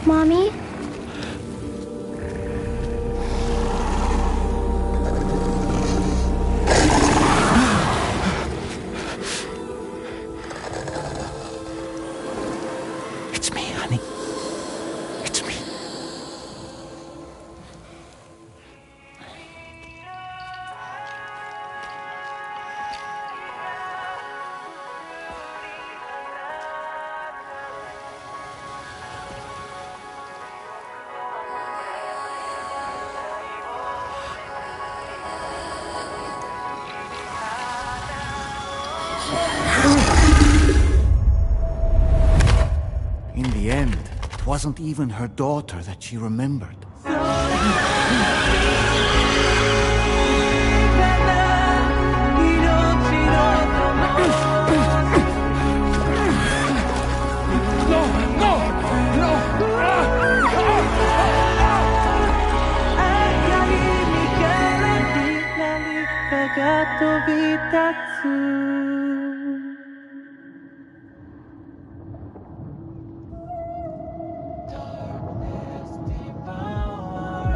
Mommy? It's me, honey. It's me. In the end, it wasn't even her daughter that she remembered.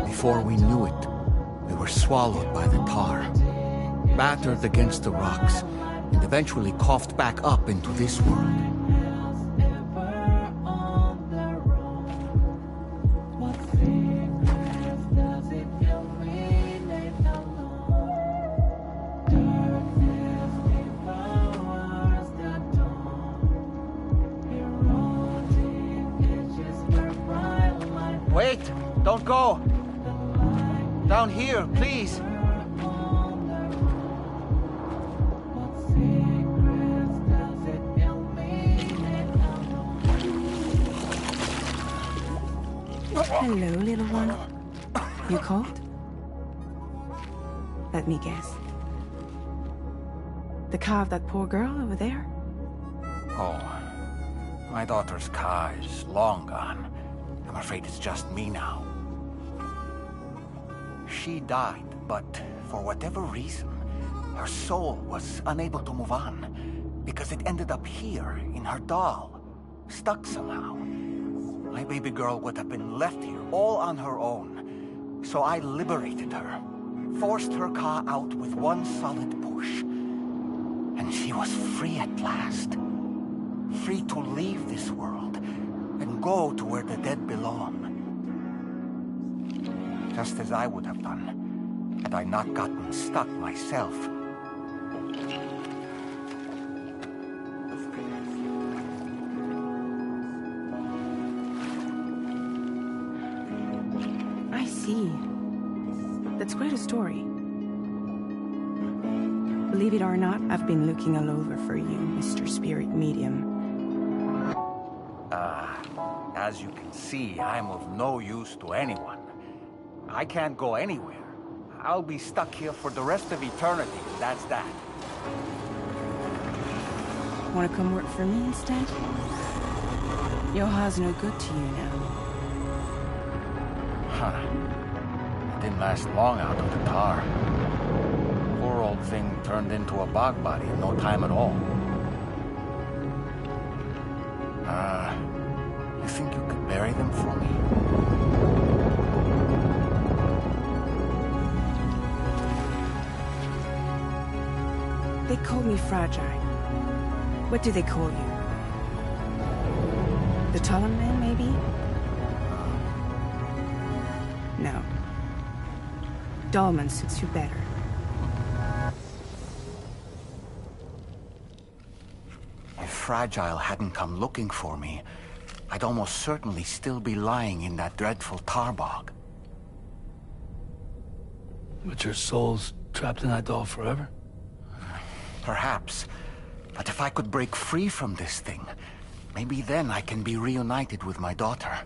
Before we knew it, we were swallowed by the tar, battered against the rocks, and eventually coughed back up into this world. Wait! Don't go! Down here, please! Hello, little one. You cold? Let me guess. The car of that poor girl over there? Oh, My daughter's car is long gone. I'm afraid it's just me now. She died, but for whatever reason, her soul was unable to move on, because it ended up here, in her doll, stuck somehow. My baby girl would have been left here, all on her own. So I liberated her, forced her car out with one solid push. And she was free at last. Free to leave this world, and go to where the dead belong. Just as I would have done, had I not gotten stuck myself. I see. That's quite a story. Believe it or not, I've been looking all over for you, Mr. Spirit Medium. As you can see, I'm of no use to anyone. I can't go anywhere. I'll be stuck here for the rest of eternity, and that's that. Wanna come work for me instead? Yoha's no good to you now. Huh. It didn't last long out of the tar. Poor old thing turned into a bog body in no time at all. You think you could bury them for me? They call me fragile. What do they call you? The Talon Man, maybe? No. Dolman suits you better. If Fragile hadn't come looking for me, I'd almost certainly still be lying in that dreadful tar bog. But your soul's trapped in that doll forever? Perhaps. But if I could break free from this thing, maybe then I can be reunited with my daughter.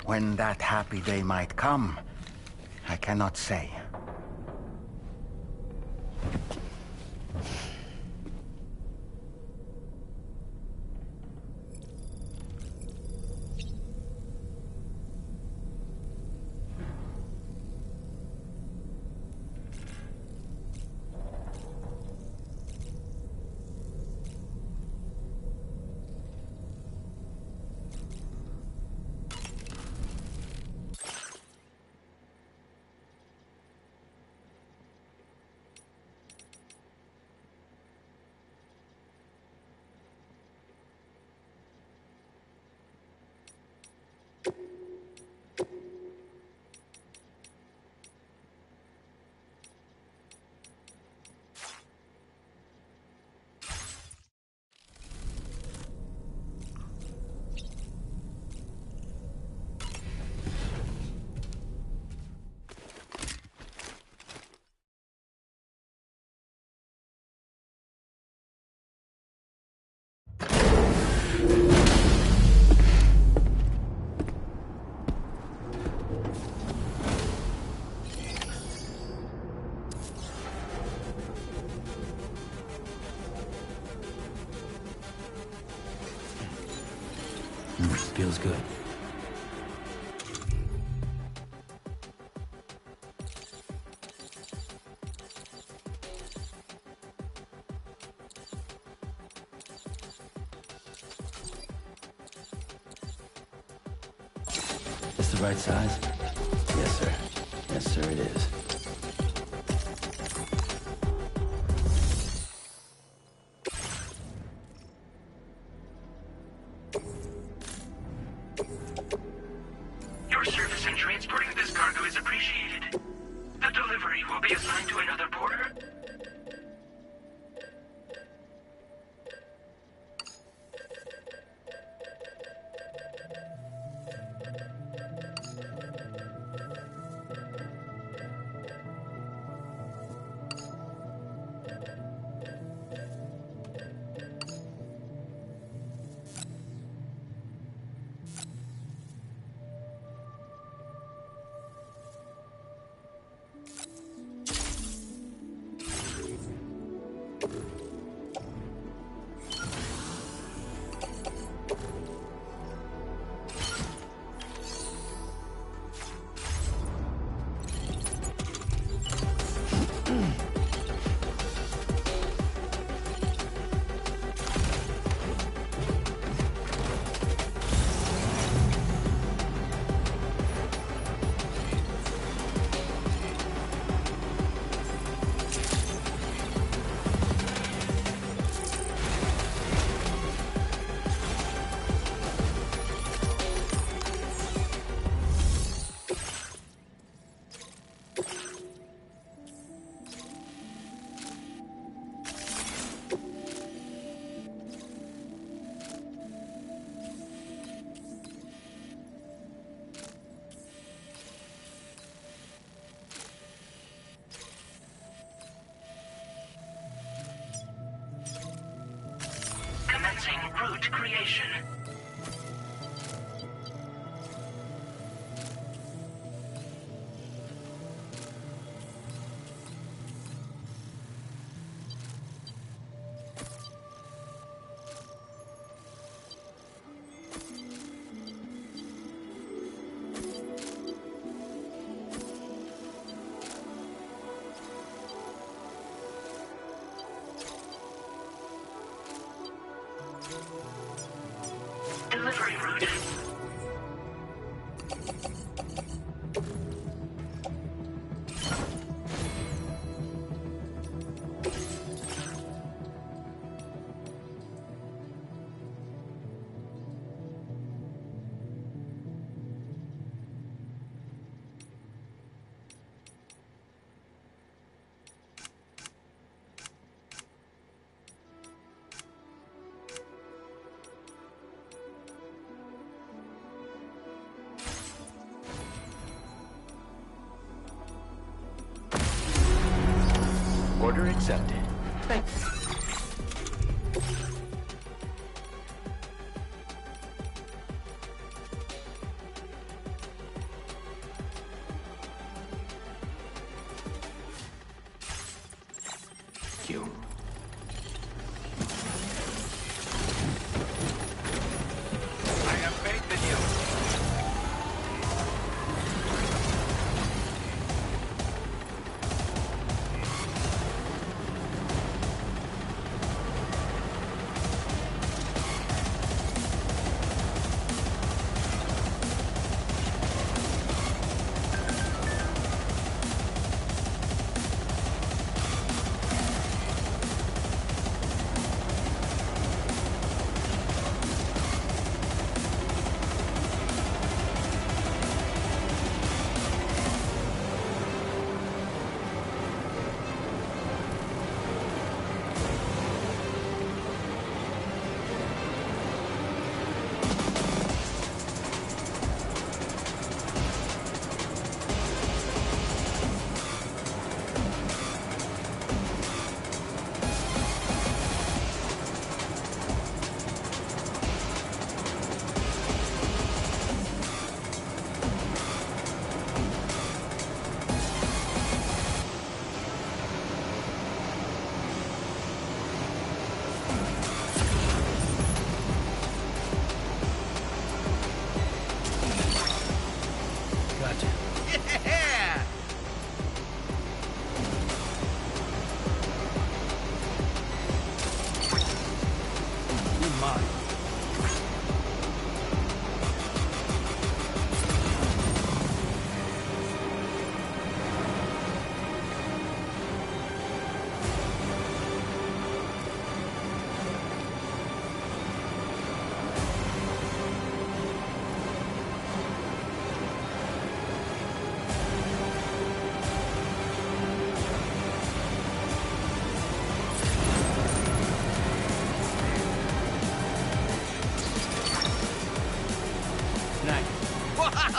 When that happy day might come, I cannot say. Feels good. This the right size? Yes, sir. Yes, sir, it is. Your service in transporting this cargo is appreciated. The delivery will be assigned to another porter. perfect creation. Delivery route. Order accepted. Thanks. You. I have faith in you.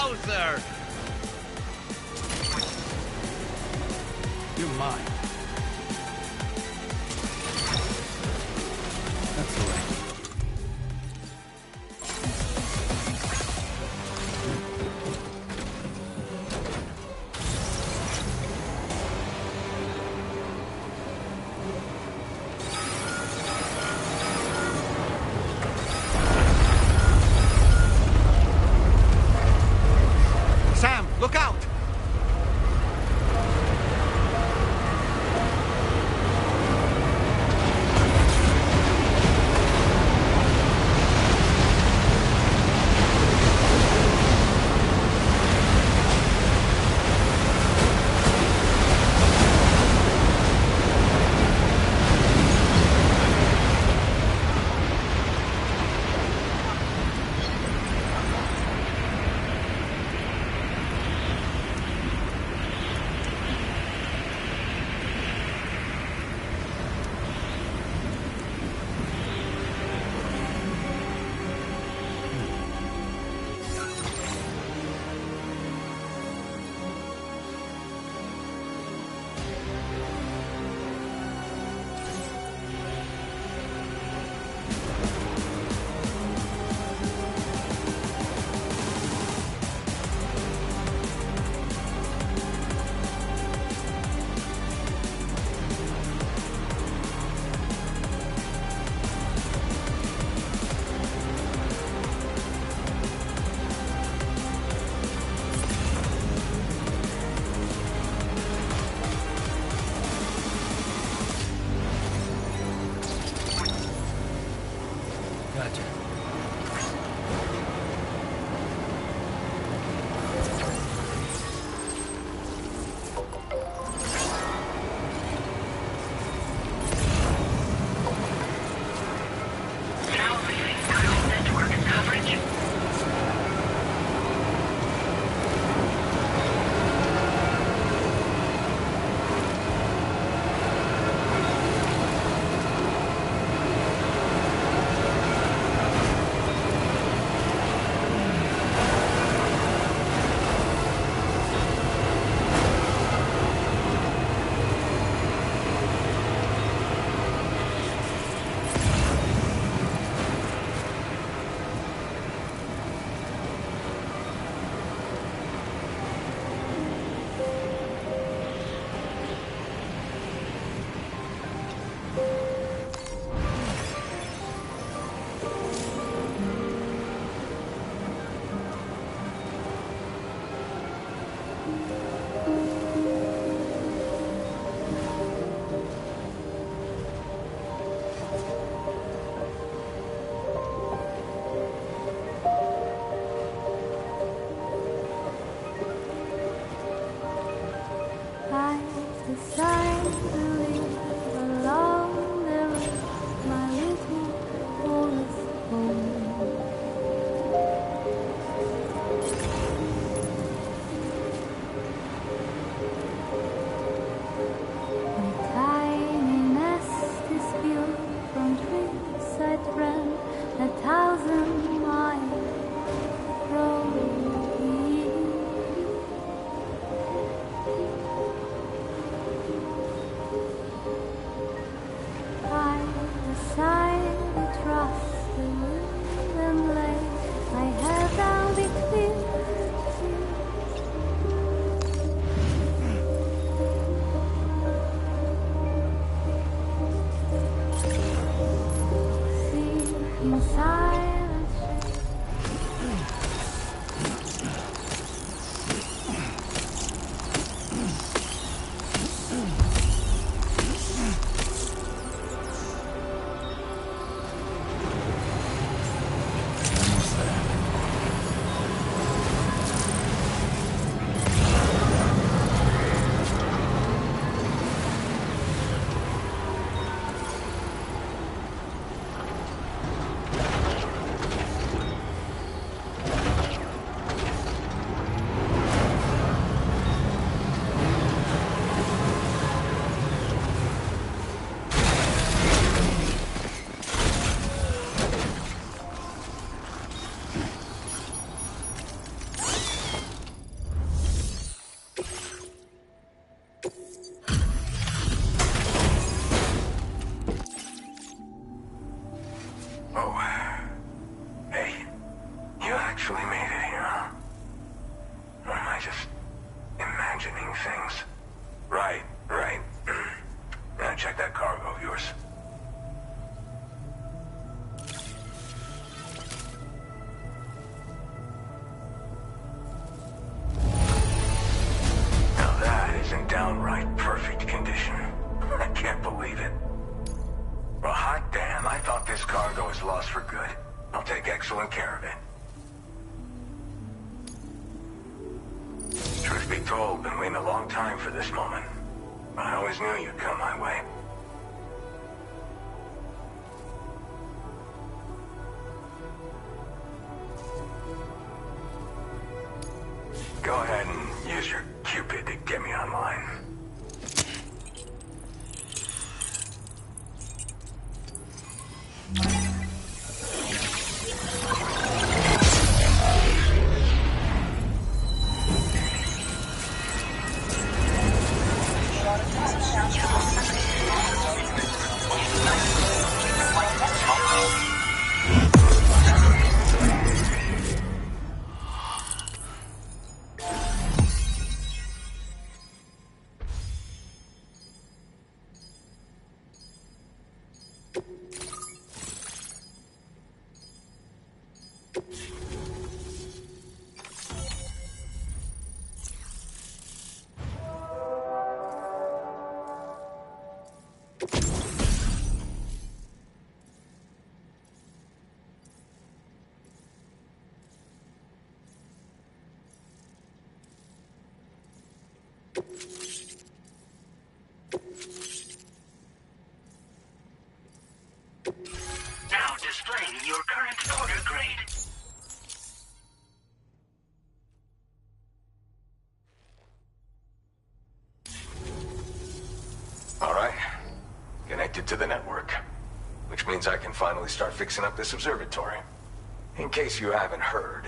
Wowzer! You're mine. That's all right. Sam, look out! Go ahead and use your Cupid to get me online. Now displaying your current order grade. All right. Connected to the network. Which means I can finally start fixing up this observatory. In case you haven't heard,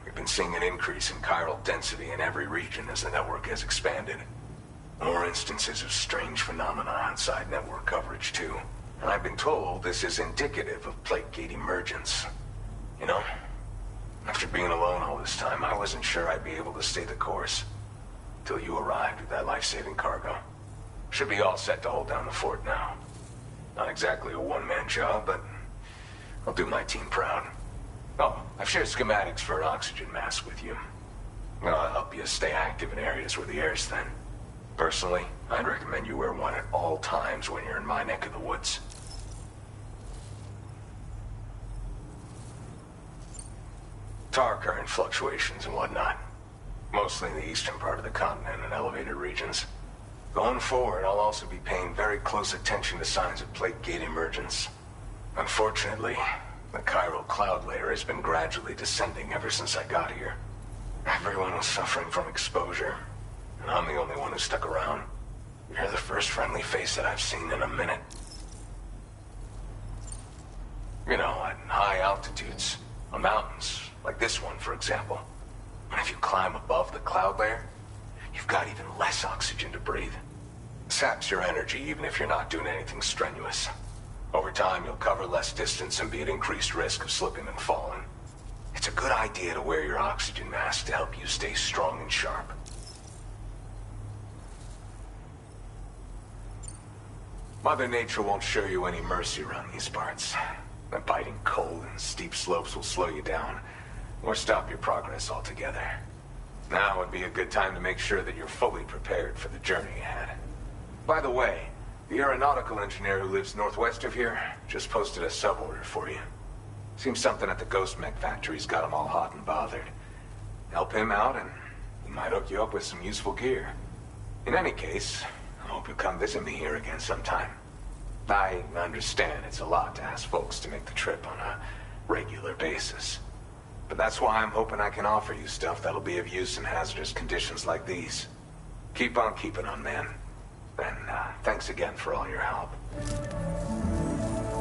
we've been seeing an increase in chiral density in every region as the network has expanded. More instances of strange phenomena outside network coverage, too. And I've been told this is indicative of plate gate emergence. You know, after being alone all this time, I wasn't sure I'd be able to stay the course. Till you arrived with that life-saving cargo. Should be all set to hold down the fort now. Not exactly a one-man job, but I'll do my team proud. Oh, I've shared schematics for an oxygen mask with you. I'll help you stay active in areas where the air's thin. Personally, I'd recommend you wear one at all times when you're in my neck of the woods. Tar current fluctuations and whatnot. Mostly in the eastern part of the continent and elevated regions. Going forward, I'll also be paying very close attention to signs of plate gate emergence. Unfortunately, the chiral cloud layer has been gradually descending ever since I got here. Everyone was suffering from exposure, and I'm the only one who stuck around. You're the first friendly face that I've seen in a minute. You know, at high altitudes, on mountains, like this one, for example. And if you climb above the cloud layer, you've got even less oxygen to breathe. It saps your energy even if you're not doing anything strenuous. Over time, you'll cover less distance and be at increased risk of slipping and falling. It's a good idea to wear your oxygen mask to help you stay strong and sharp. Mother Nature won't show you any mercy around these parts. The biting cold and steep slopes will slow you down, or stop your progress altogether. Now would be a good time to make sure that you're fully prepared for the journey ahead. By the way, the aeronautical engineer who lives northwest of here just posted a sub-order for you. Seems something at the Ghost Mech factory's got him all hot and bothered. Help him out and he might hook you up with some useful gear. In any case, I hope you'll come visit me here again sometime. I understand it's a lot to ask folks to make the trip on a regular basis. But that's why I'm hoping I can offer you stuff that'll be of use in hazardous conditions like these. Keep on keeping on, man. And thanks again for all your help.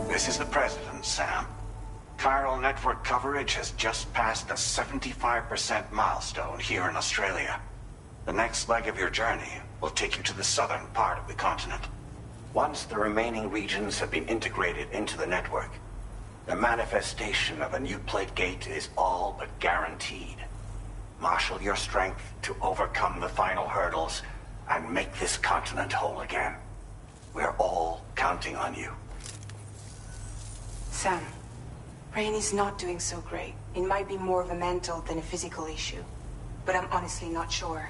This is the President, Sam. Chiral network coverage has just passed the 75% milestone here in Australia. The next leg of your journey will take you to the southern part of the continent. Once the remaining regions have been integrated into the network, the manifestation of a new plate gate is all but guaranteed. Marshal your strength to overcome the final hurdles and make this continent whole again. We're all counting on you. Sam, Rainey's not doing so great. It might be more of a mental than a physical issue, but I'm honestly not sure.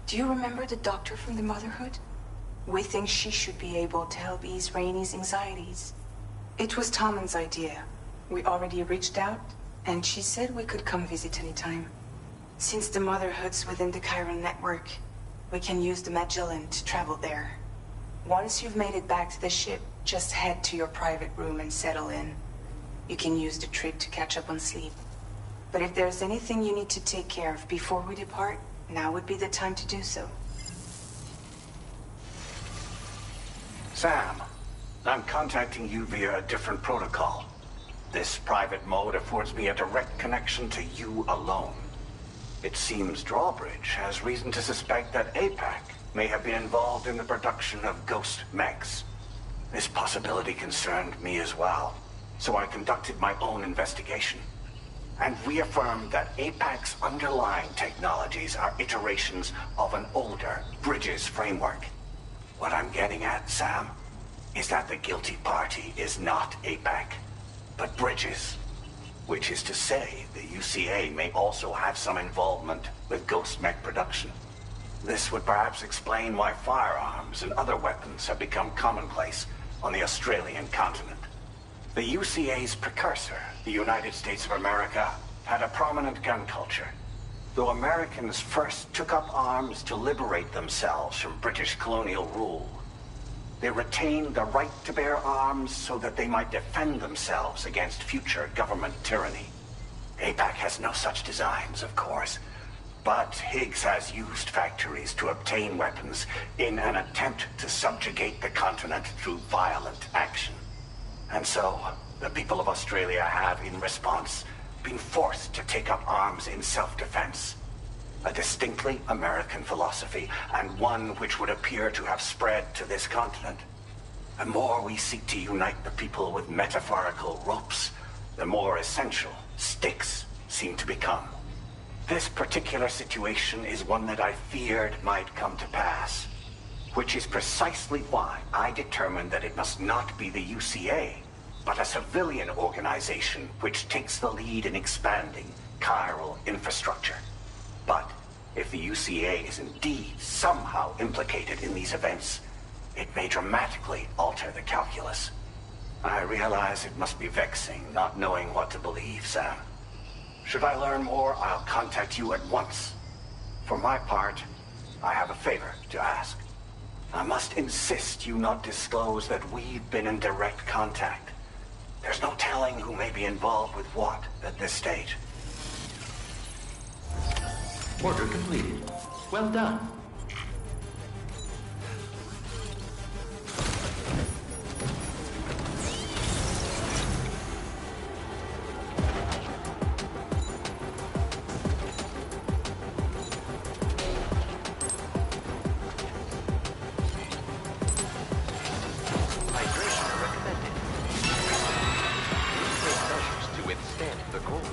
Do you remember the doctor from the Motherhood? We think she should be able to help ease Rainey's anxieties. It was Tommen's idea. We already reached out, and she said we could come visit anytime. Since the Motherhood's within the Chiral network, we can use the Magellan to travel there. Once you've made it back to the ship, just head to your private room and settle in. You can use the trip to catch up on sleep. But if there's anything you need to take care of before we depart, now would be the time to do so. Sam, I'm contacting you via a different protocol. This private mode affords me a direct connection to you alone. It seems Drawbridge has reason to suspect that APAC may have been involved in the production of ghost mechs. This possibility concerned me as well, so I conducted my own investigation and reaffirmed that APAC's underlying technologies are iterations of an older Bridges framework. What I'm getting at, Sam, is that the guilty party is not APAC, but Bridges. Which is to say, the UCA may also have some involvement with ghost mech production. This would perhaps explain why firearms and other weapons have become commonplace on the Australian continent. The UCA's precursor, the United States of America, had a prominent gun culture. Though Americans first took up arms to liberate themselves from British colonial rule, they retained the right to bear arms so that they might defend themselves against future government tyranny. APAC has no such designs, of course, but Higgs has used factories to obtain weapons in an attempt to subjugate the continent through violent action. And so, the people of Australia have, in response, been forced to take up arms in self-defense. A distinctly American philosophy, and one which would appear to have spread to this continent. The more we seek to unite the people with metaphorical ropes, the more essential sticks seem to become. This particular situation is one that I feared might come to pass, which is precisely why I determined that it must not be the UCA, but a civilian organization which takes the lead in expanding chiral infrastructure. But if the UCA is indeed somehow implicated in these events, it may dramatically alter the calculus. I realize it must be vexing not knowing what to believe, Sam. Should I learn more, I'll contact you at once. For my part, I have a favor to ask. I must insist you not disclose that we've been in direct contact. There's no telling who may be involved with what at this stage. Order completed. Well done. Hydration recommended. Please take measures to withstand the cold.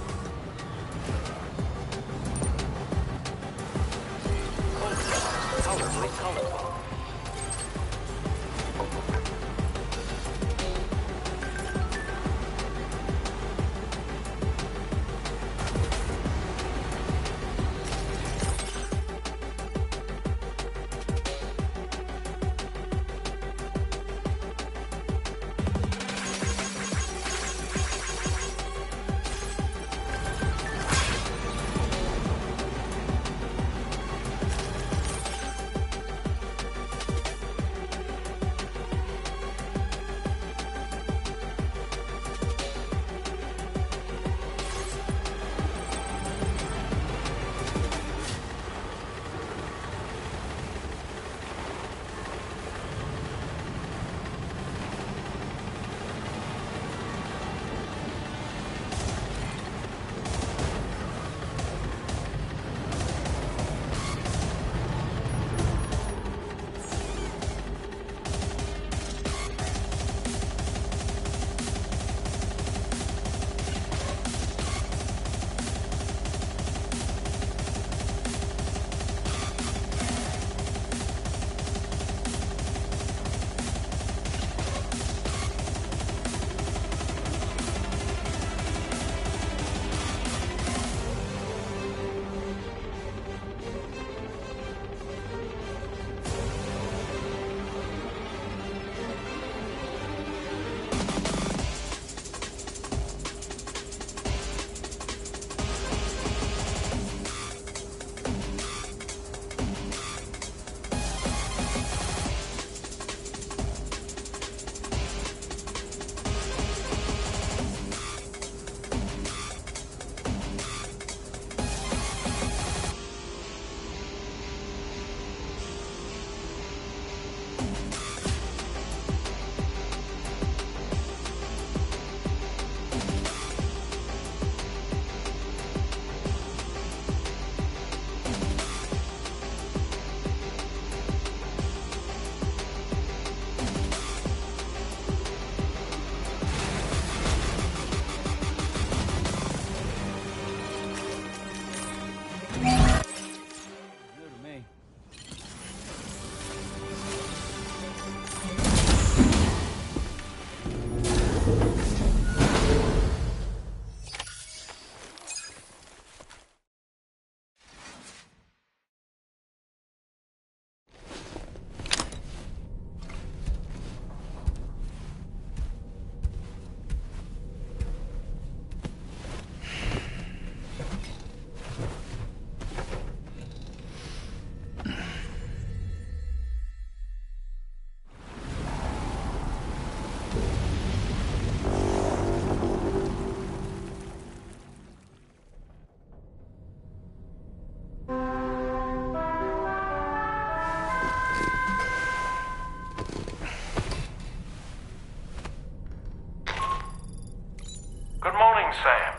Sam.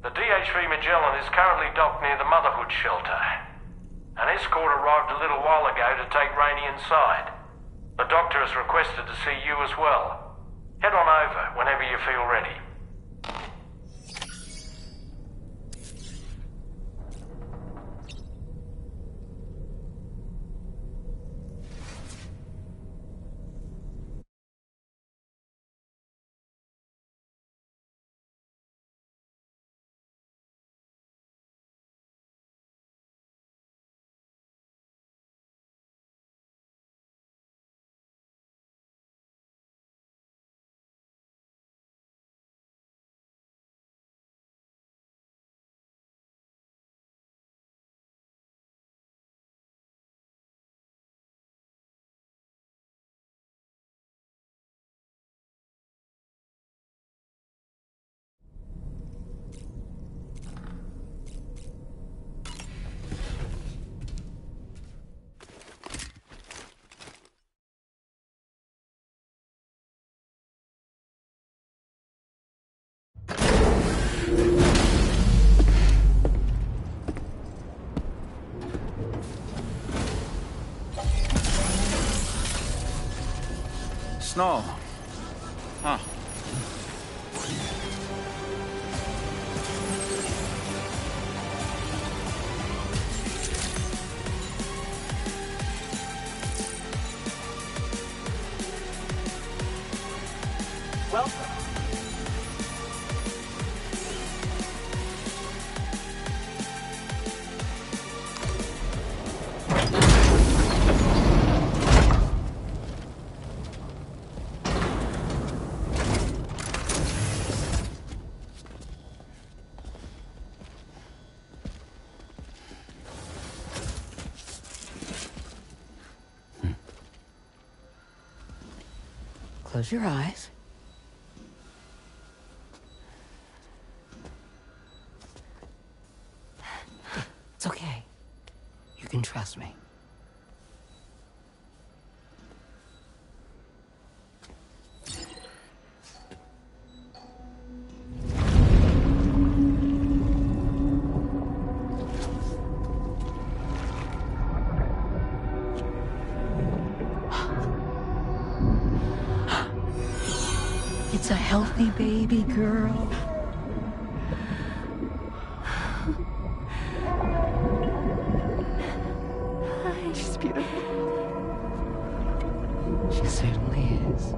The DH-3 Magellan is currently docked near the Motherhood shelter. An escort arrived a little while ago to take Rainey inside. The doctor has requested to see you as well. Head on over whenever you feel ready. Snow. Huh. Welcome. Close your eyes. It's okay. You can trust me. It's a healthy baby girl. She's beautiful. She certainly is.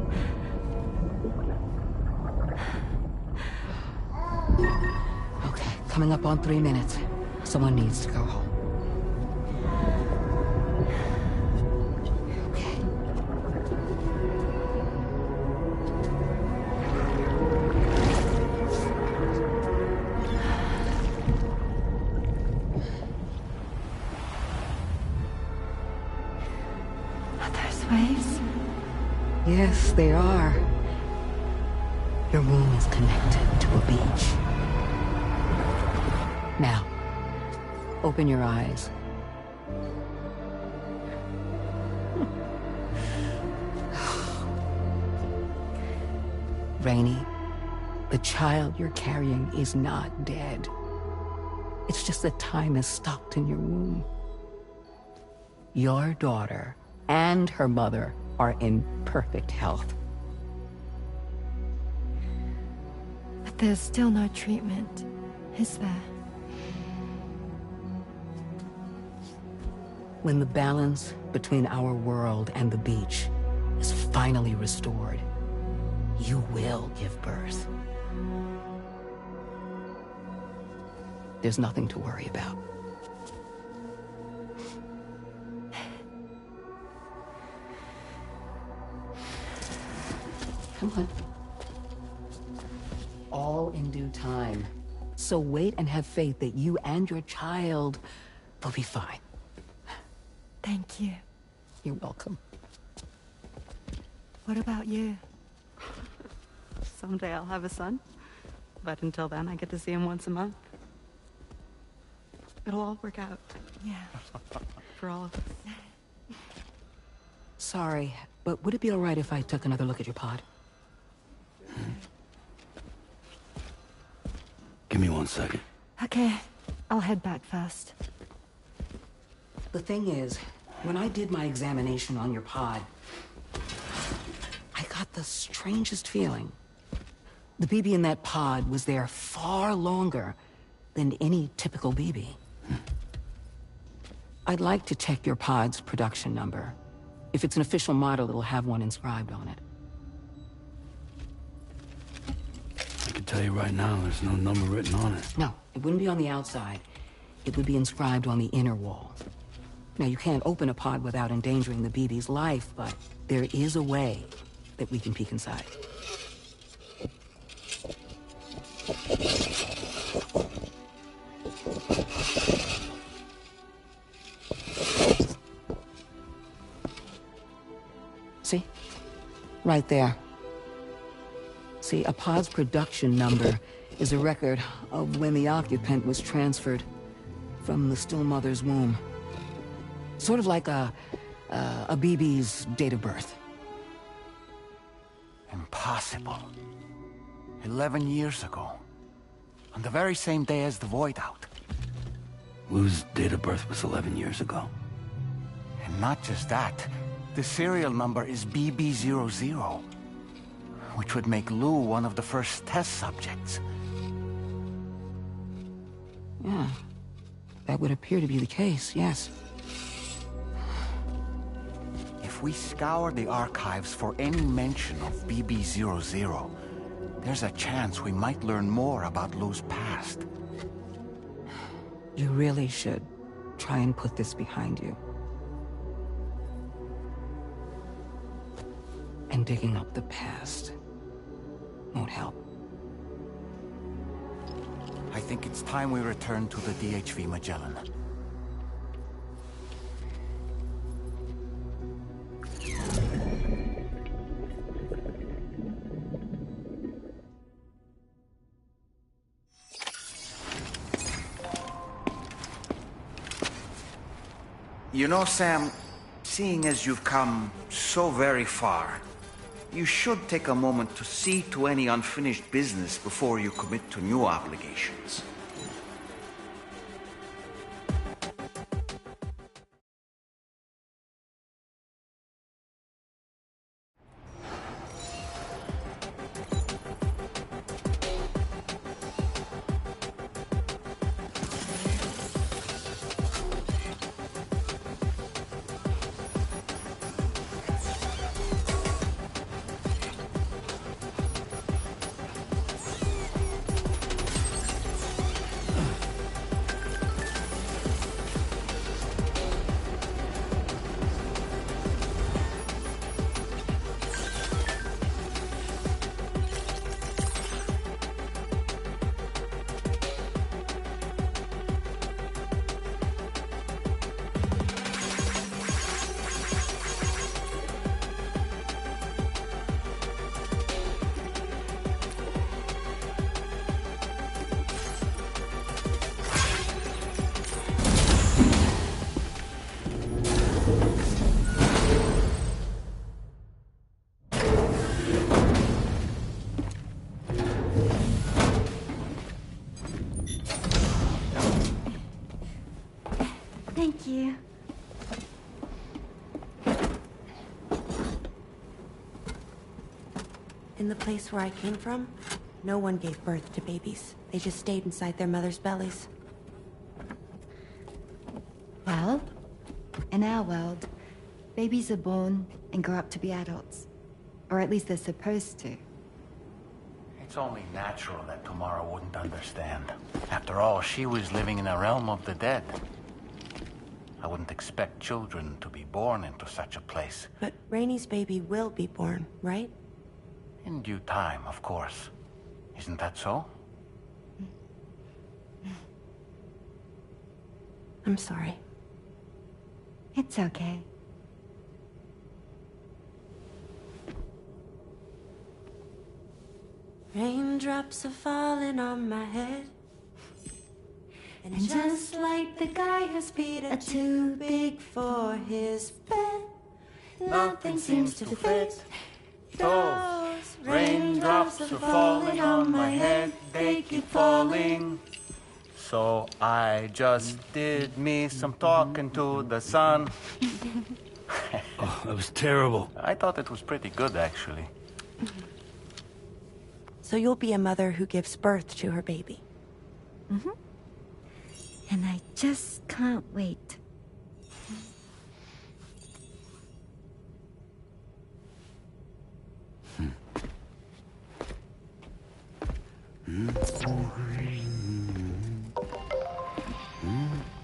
Okay, coming up on 3 minutes. Someone needs to go home. Waves? Yes, they are. Your womb is connected to a beach. Now, open your eyes. Rainey, the child you're carrying is not dead. It's just that time has stopped in your womb. Your daughter and her mother are in perfect health. But there's still no treatment, is there? When the balance between our world and the beach is finally restored, you will give birth. There's nothing to worry about. Come on. All in due time. So wait and have faith that you and your child will be fine. Thank you. You're welcome. What about you? Someday I'll have a son. But until then, I get to see him once a month. It'll all work out. Yeah. For all of us. Sorry, but would it be all right if I took another look at your pod? Give me 1 second. Okay, I'll head back first. The thing is, when I did my examination on your pod, I got the strangest feeling. The BB in that pod was there far longer than any typical BB. I'd like to check your pod's production number. If it's an official model, it'll have one inscribed on it. I can tell you right now, there's no number written on it. No, it wouldn't be on the outside. It would be inscribed on the inner wall. Now, you can't open a pod without endangering the BB's life, but there is a way that we can peek inside. See? Right there. See, a pod's production number is a record of when the occupant was transferred from the still mother's womb. Sort of like a BB's date of birth. Impossible. 11 years ago. On the very same day as the Void Out. Lou's date of birth was 11 years ago. And not just that, the serial number is BB00, which would make Lou one of the first test subjects. Yeah, that would appear to be the case, yes. If we scour the archives for any mention of BB00, there's a chance we might learn more about Lou's past. You really should try and put this behind you. And digging up the past won't help. I think it's time we return to the DHV Magellan. You know, Sam, seeing as you've come so very far, you should take a moment to see to any unfinished business before you commit to new obligations. Thank you. In the place where I came from, no one gave birth to babies. They just stayed inside their mother's bellies. Well, in our world, babies are born and grow up to be adults. Or at least they're supposed to. It's only natural that Tamara wouldn't understand. After all, she was living in a realm of the dead. I wouldn't expect children to be born into such a place. But Rainey's baby will be born, right? In due time, of course. Isn't that so? I'm sorry. It's okay. Raindrops are falling on my head. And just like the guy whose feet are too big for his bed, nothing seems to fit those Raindrops are falling on my head, they keep falling. So I just did me some talking to the sun. Oh, that was terrible. I thought it was pretty good, actually. So you'll be a mother who gives birth to her baby. Mm-hmm. And I just can't wait.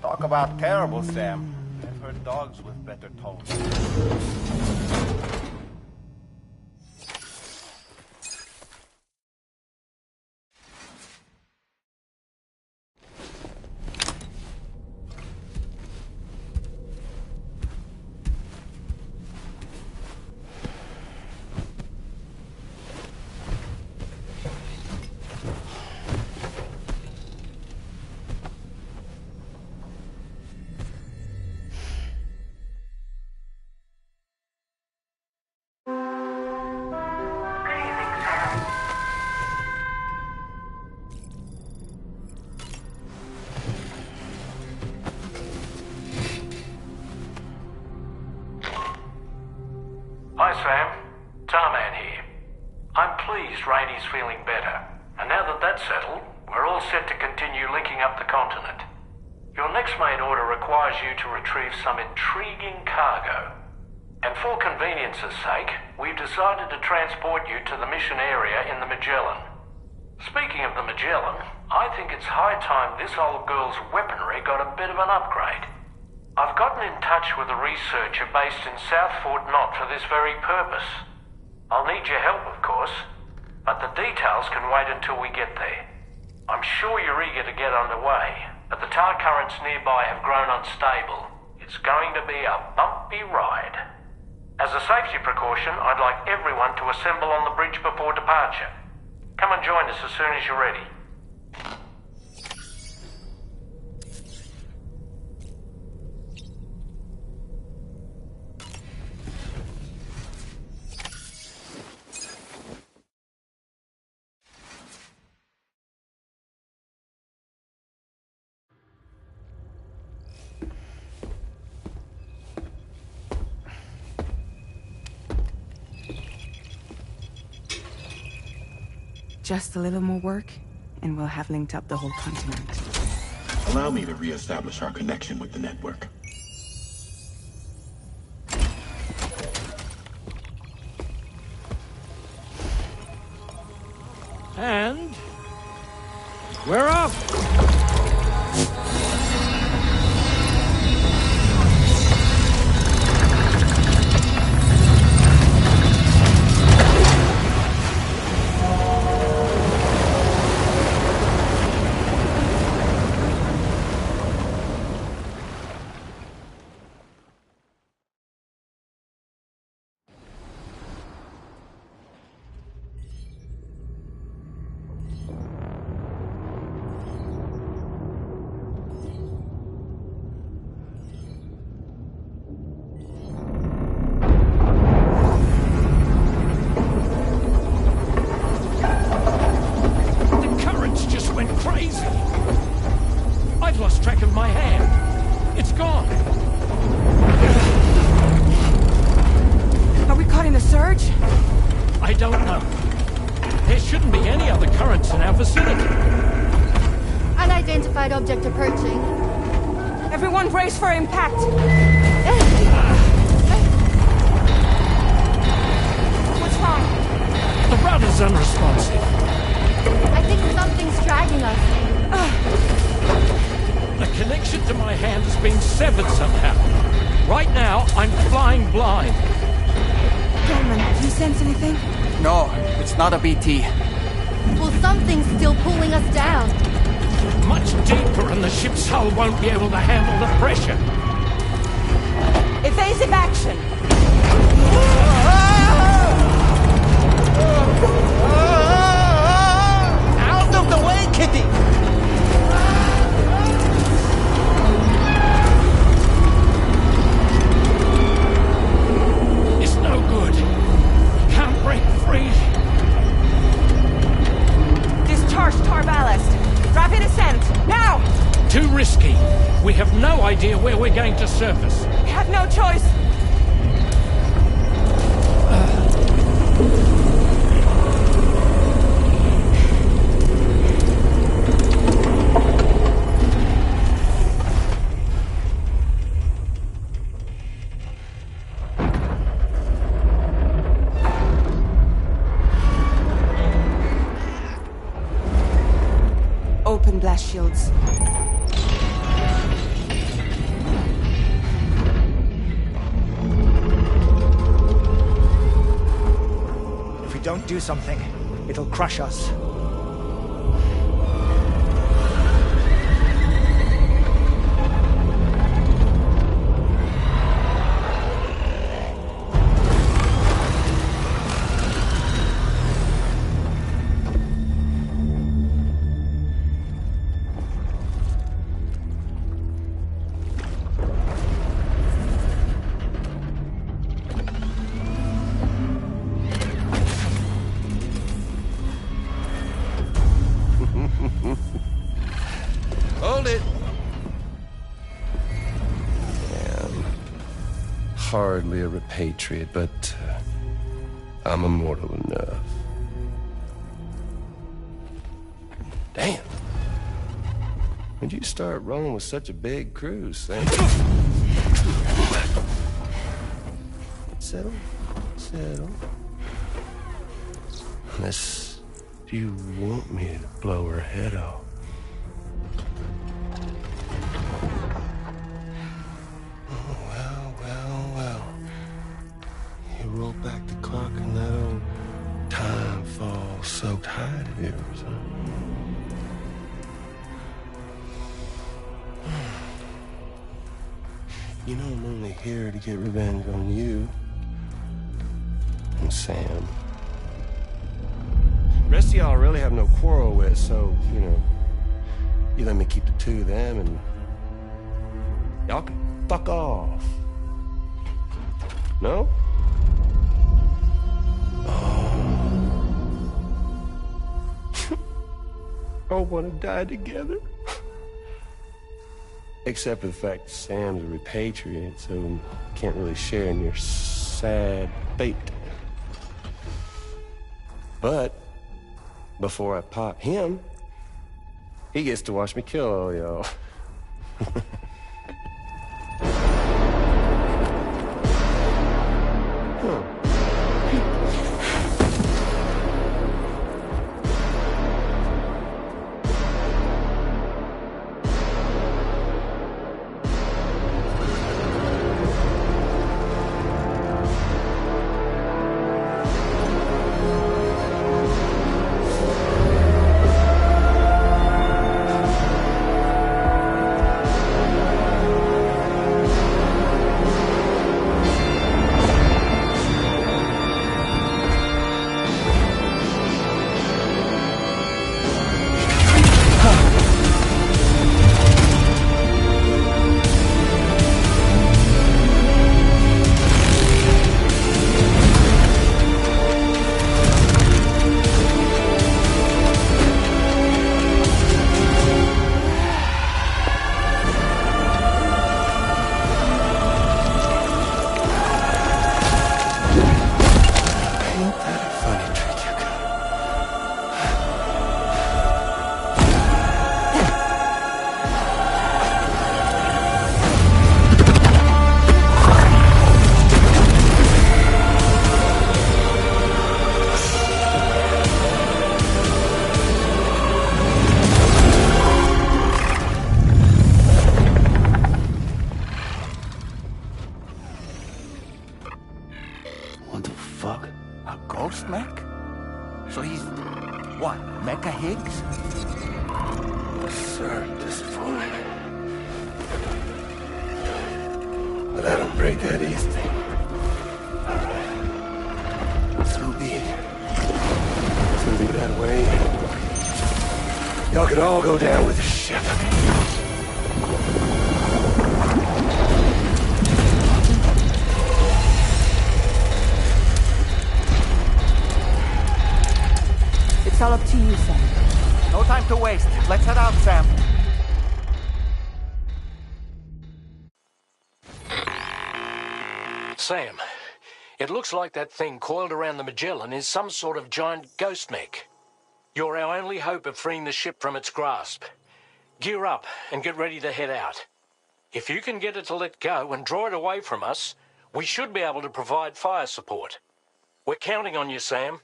Talk about terrible, Sam. I've heard dogs with better tones. Hi, Sam. Tarman here. I'm pleased Rainey's feeling better. And now that that's settled, we're all set to continue linking up the continent. Your next main order requires you to retrieve some intriguing cargo. And for convenience's sake, we've decided to transport you to the mission area in the Magellan. Speaking of the Magellan, I think it's high time this old girl's weaponry got a bit of an upgrade. I've gotten in touch with a researcher based in South Fort Knott for this very purpose. I'll need your help, of course, but the details can wait until we get there. I'm sure you're eager to get underway, but the tide currents nearby have grown unstable. It's going to be a bumpy ride. As a safety precaution, I'd like everyone to assemble on the bridge before departure. Come and join us as soon as you're ready. Just a little more work, and we'll have linked up the whole continent. Allow me to reestablish our connection with the network. And we're off! Object approaching. Everyone brace for impact! What's wrong? The rudder's unresponsive. I think something's dragging us. The connection to my hand has been severed somehow. Right now, I'm flying blind. Gentlemen, do you sense anything? No, it's not a BT. Well, something's still pulling us down. Much deeper and the ship's hull won't be able to handle the pressure. Evasive action! Out of the way, Kitty! It's no good. Can't break free. land! Now! Too risky. We have no idea where we're going to surface. We have no choice. Open blast shields. If we don't do something, it'll crush us. Hold it! I'm hardly a repatriate, but I'm immortal enough. Damn. When'd you start rolling with such a big crew, Sam? Settle. Unless you want me to blow her head off. Well. You roll back the clock and that old time fall soaked hide of yours, huh? You know I'm only here to get revenge on you and Sam. The rest of y'all I really have no quarrel with, so, you let me keep the two of them and y'all can fuck off. No? All want to die together. Except for the fact that Sam's a repatriate, so can't really share in your sad fate. But before I pop him, he gets to watch me kill all y'all. What the fuck? A ghost mech? So he's, what, Mecha Higgs? Sorry, disappointed. But I don't break that easy. It's gonna be that way. Y'all could all go down with the ship. It's all up to you, Sam. No time to waste. Let's head out, Sam. Sam, it looks like that thing coiled around the Magellan is some sort of giant ghost mech. You're our only hope of freeing the ship from its grasp. Gear up and get ready to head out. If you can get it to let go and draw it away from us, we should be able to provide fire support. We're counting on you, Sam.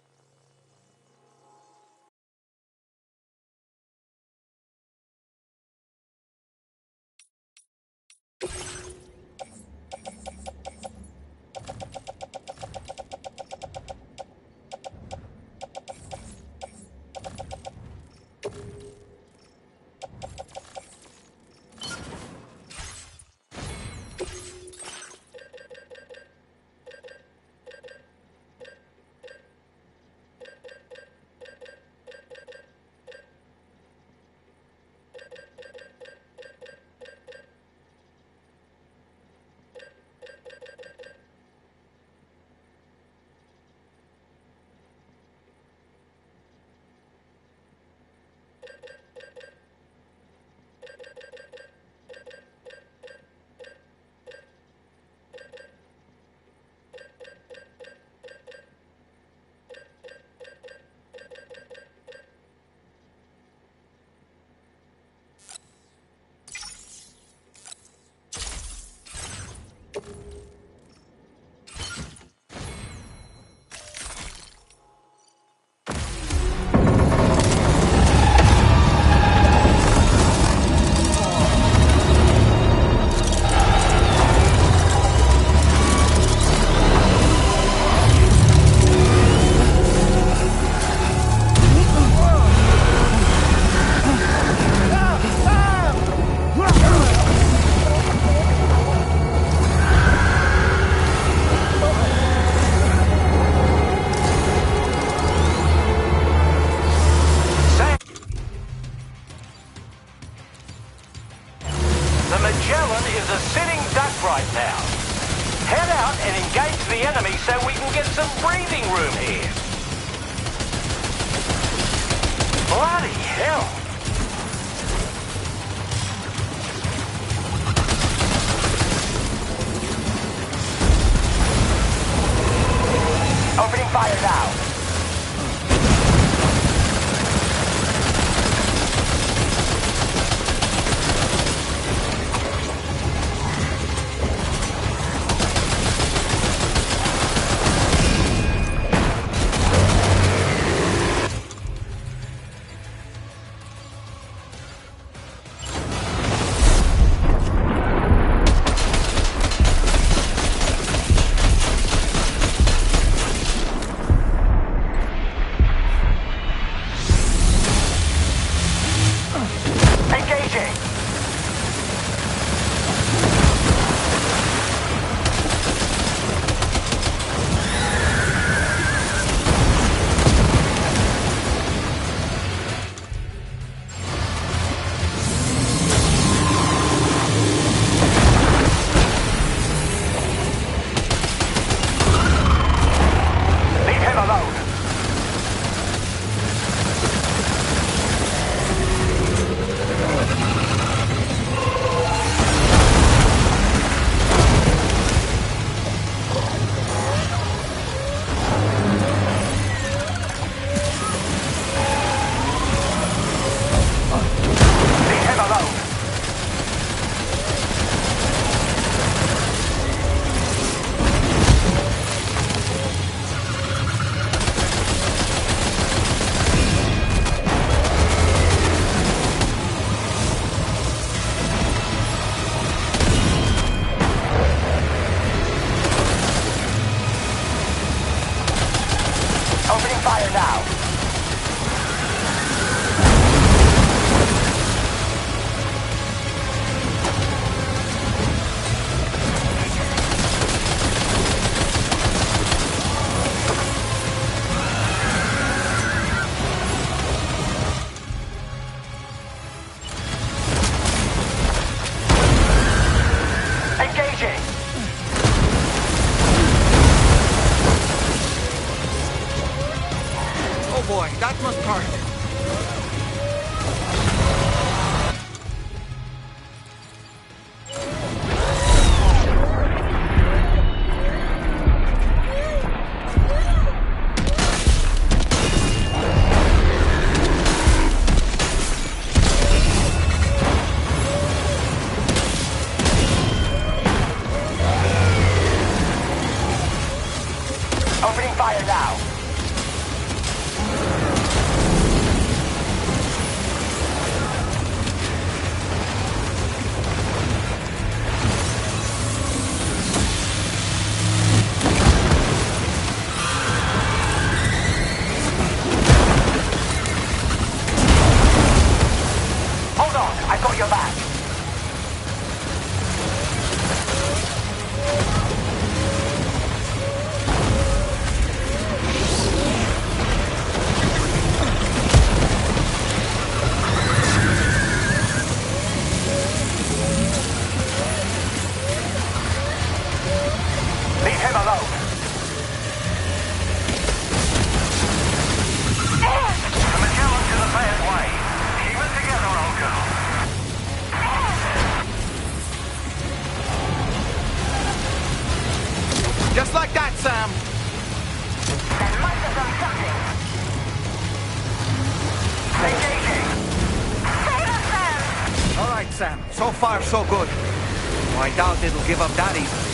Sam. So far, so good. Oh, I doubt it'll give up that easily.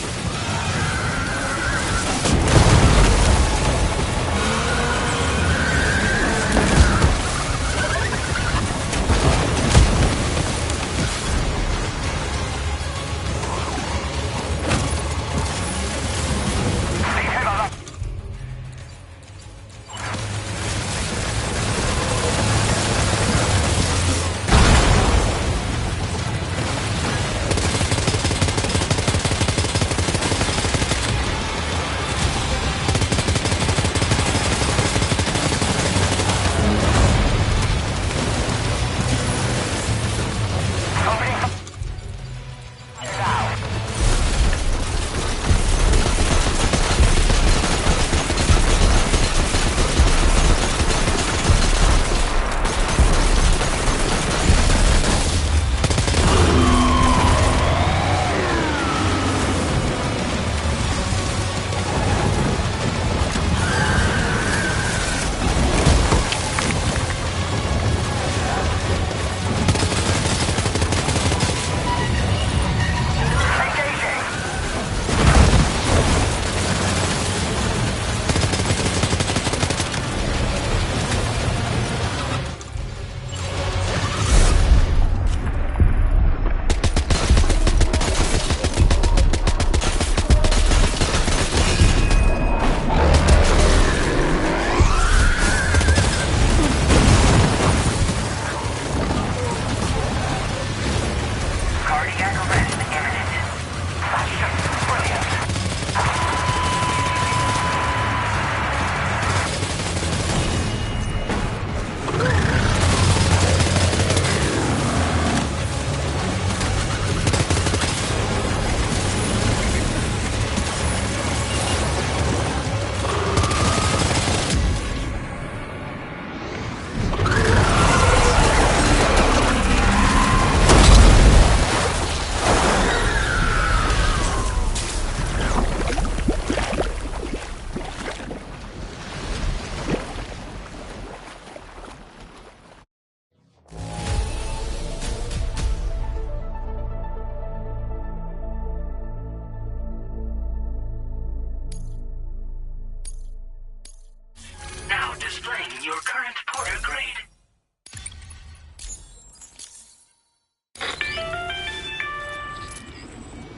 Your current porter grade.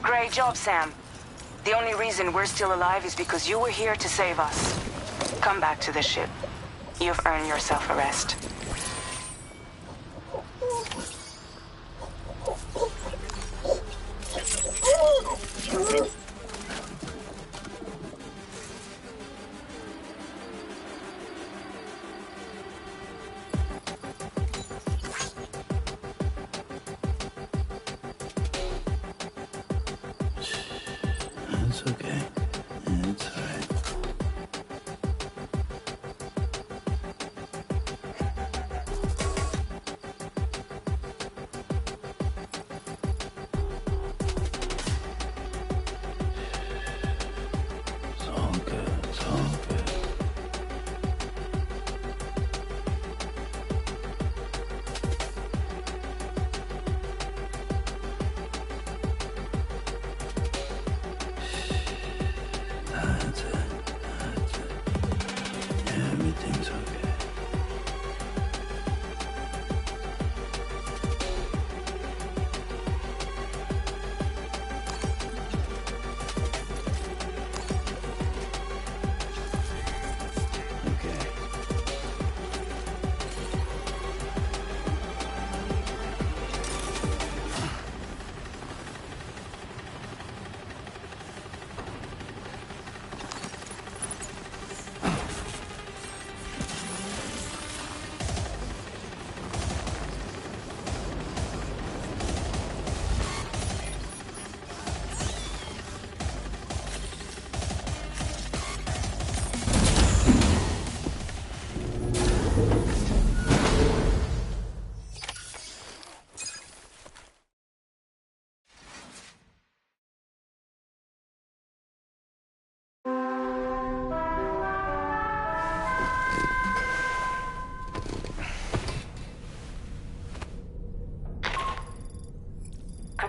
Great job, Sam. The only reason we're still alive is because you were here to save us. Come back to the ship. You've earned yourself a rest. It's okay. It's alright. It's all good. It's all good.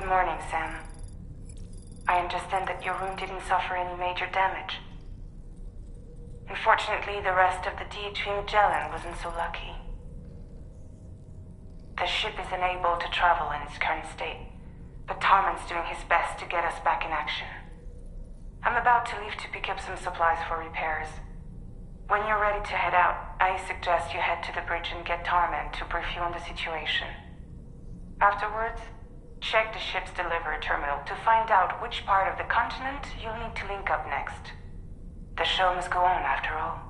morning, Sam. I understand that your room didn't suffer any major damage. Unfortunately, the rest of the DHV Magellan wasn't so lucky. The ship is unable to travel in its current state, but Tarman's doing his best to get us back in action. I'm about to leave to pick up some supplies for repairs. When you're ready to head out, I suggest you head to the bridge and get Tarman to brief you on the situation. Afterwards, check the ship's delivery terminal to find out which part of the continent you'll need to link up next. The show must go on, after all.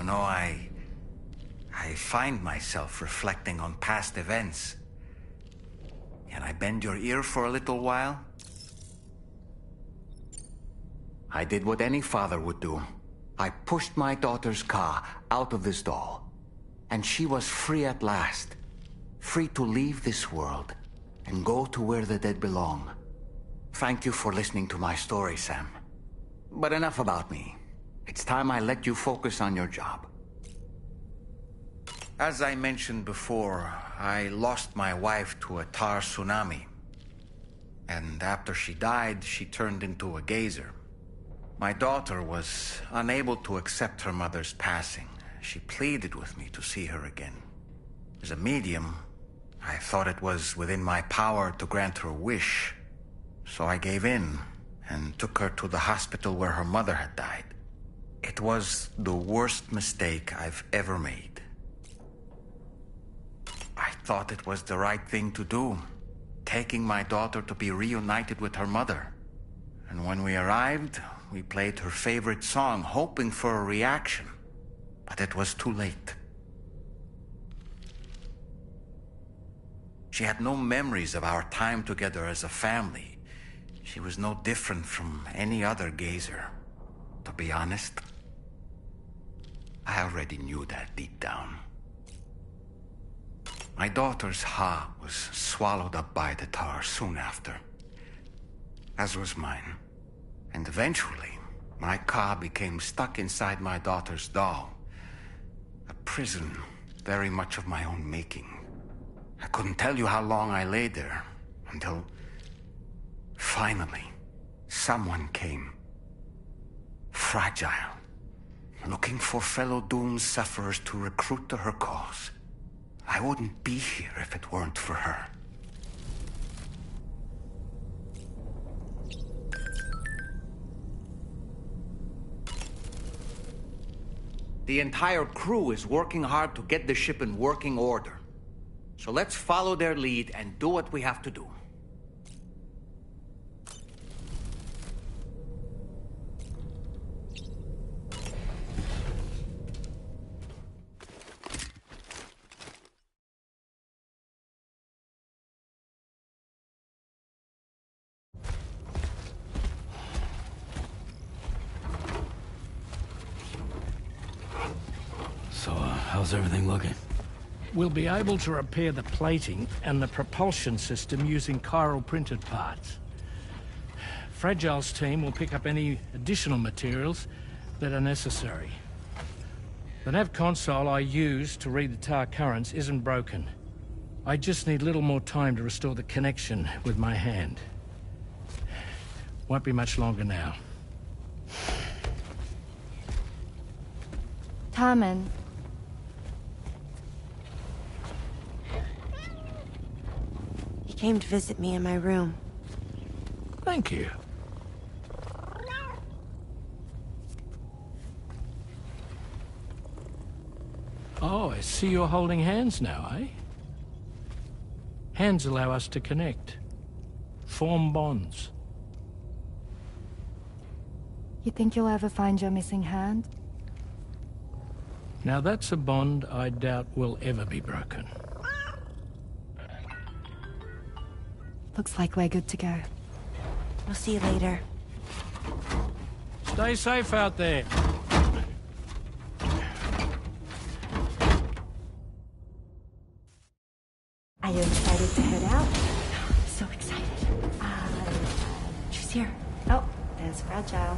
You know, I find myself reflecting on past events. Can I bend your ear for a little while? I did what any father would do. I pushed my daughter's car out of this doll. And she was free at last. Free to leave this world and go to where the dead belong. Thank you for listening to my story, Sam. But enough about me. It's time I let you focus on your job. As I mentioned before, I lost my wife to a tar tsunami. And after she died, she turned into a gazer. My daughter was unable to accept her mother's passing. She pleaded with me to see her again. As a medium, I thought it was within my power to grant her wish. So I gave in and took her to the hospital where her mother had died. It was the worst mistake I've ever made. I thought it was the right thing to do, taking my daughter to be reunited with her mother. And when we arrived, we played her favorite song, hoping for a reaction. But it was too late. She had no memories of our time together as a family. She was no different from any other gazer. To be honest, I already knew that deep down. My daughter's heart was swallowed up by the tar soon after, as was mine. And eventually, my car became stuck inside my daughter's doll. A prison very much of my own making. I couldn't tell you how long I lay there, until finally, someone came. Fragile. Looking for fellow doomed sufferers to recruit to her cause. I wouldn't be here if it weren't for her. The entire crew is working hard to get the ship in working order. So let's follow their lead and do what we have to do. So, how's everything looking? We'll be able to repair the plating and the propulsion system using chiral printed parts. Fragile's team will pick up any additional materials that are necessary. The nav console I used to read the tar currents isn't broken. I just need a little more time to restore the connection with my hand. Won't be much longer now. Tarman. He came to visit me in my room. Thank you. Oh, I see you're holding hands now, eh? Hands allow us to connect, form bonds. You think you'll ever find your missing hand? Now that's a bond I doubt will ever be broken. Looks like we're good to go. We'll see you later. Stay safe out there. Are you excited to head out? So excited. She's here. Oh, there's Fragile.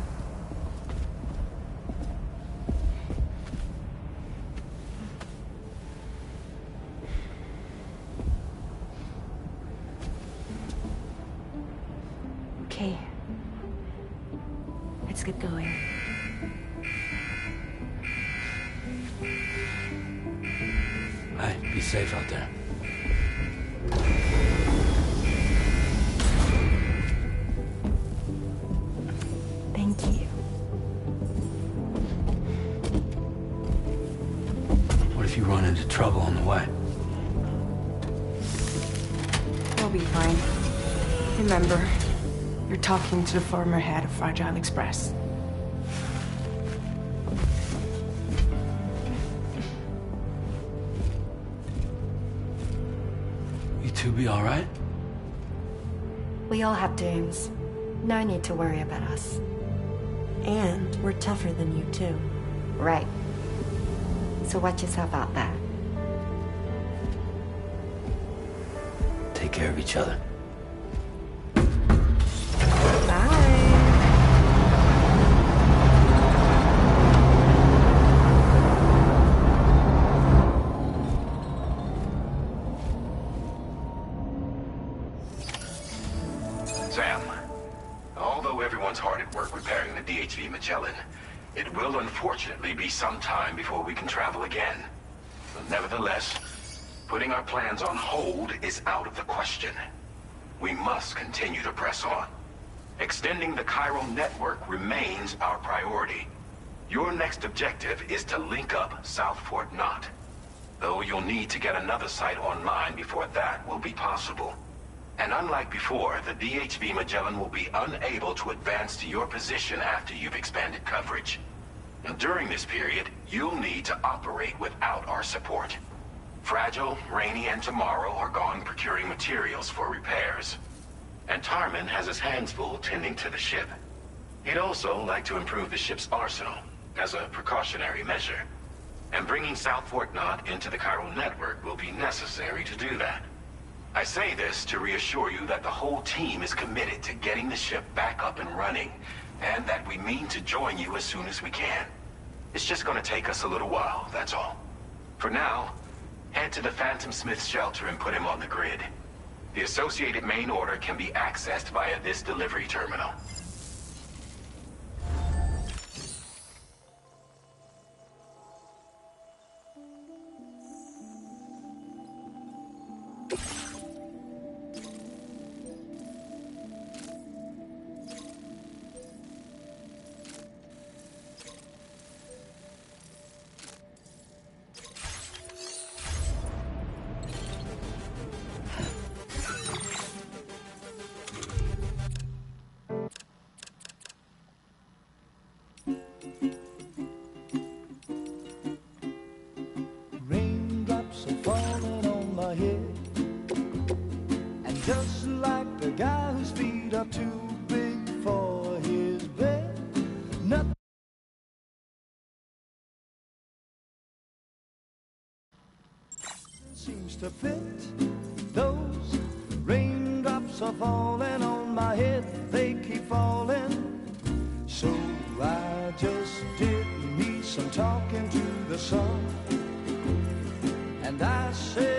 Okay. Let's get going. Hey, be safe out there. Thank you. What if you run into trouble on the way? We'll be fine. Remember, you're talking to the former head of Fragile Express. You two be all right? We all have dooms. No need to worry about us. And we're tougher than you, too. Right. So watch yourself out there. Take care of each other. Sam, although everyone's hard at work repairing the DHV Magellan, it will unfortunately be some time before we can travel again. But nevertheless, putting our plans on hold is out of the question. We must continue to press on. Extending the Chiral network remains our priority. Your next objective is to link up South Fort Knot. Though you'll need to get another site online before that will be possible. And unlike before, the DHV Magellan will be unable to advance to your position after you've expanded coverage. Now, during this period, you'll need to operate without our support. Fragile, Rainey, and Tomorrow are gone procuring materials for repairs. And Tarman has his hands full tending to the ship. He'd also like to improve the ship's arsenal, as a precautionary measure. And bringing South Fort Knot into the Chiral network will be necessary to do that. I say this to reassure you that the whole team is committed to getting the ship back up and running, and that we mean to join you as soon as we can. It's just gonna take us a little while, that's all. For now, head to the Phantom Smith shelter and put him on the grid. The associated main order can be accessed via this delivery terminal. Raindrops are falling on my head, and just like the guy whose feet are too big for his bed, nothing seems to fit. Those raindrops are falling on my head, they keep falling. So I just did me some talking to the sun, and I said,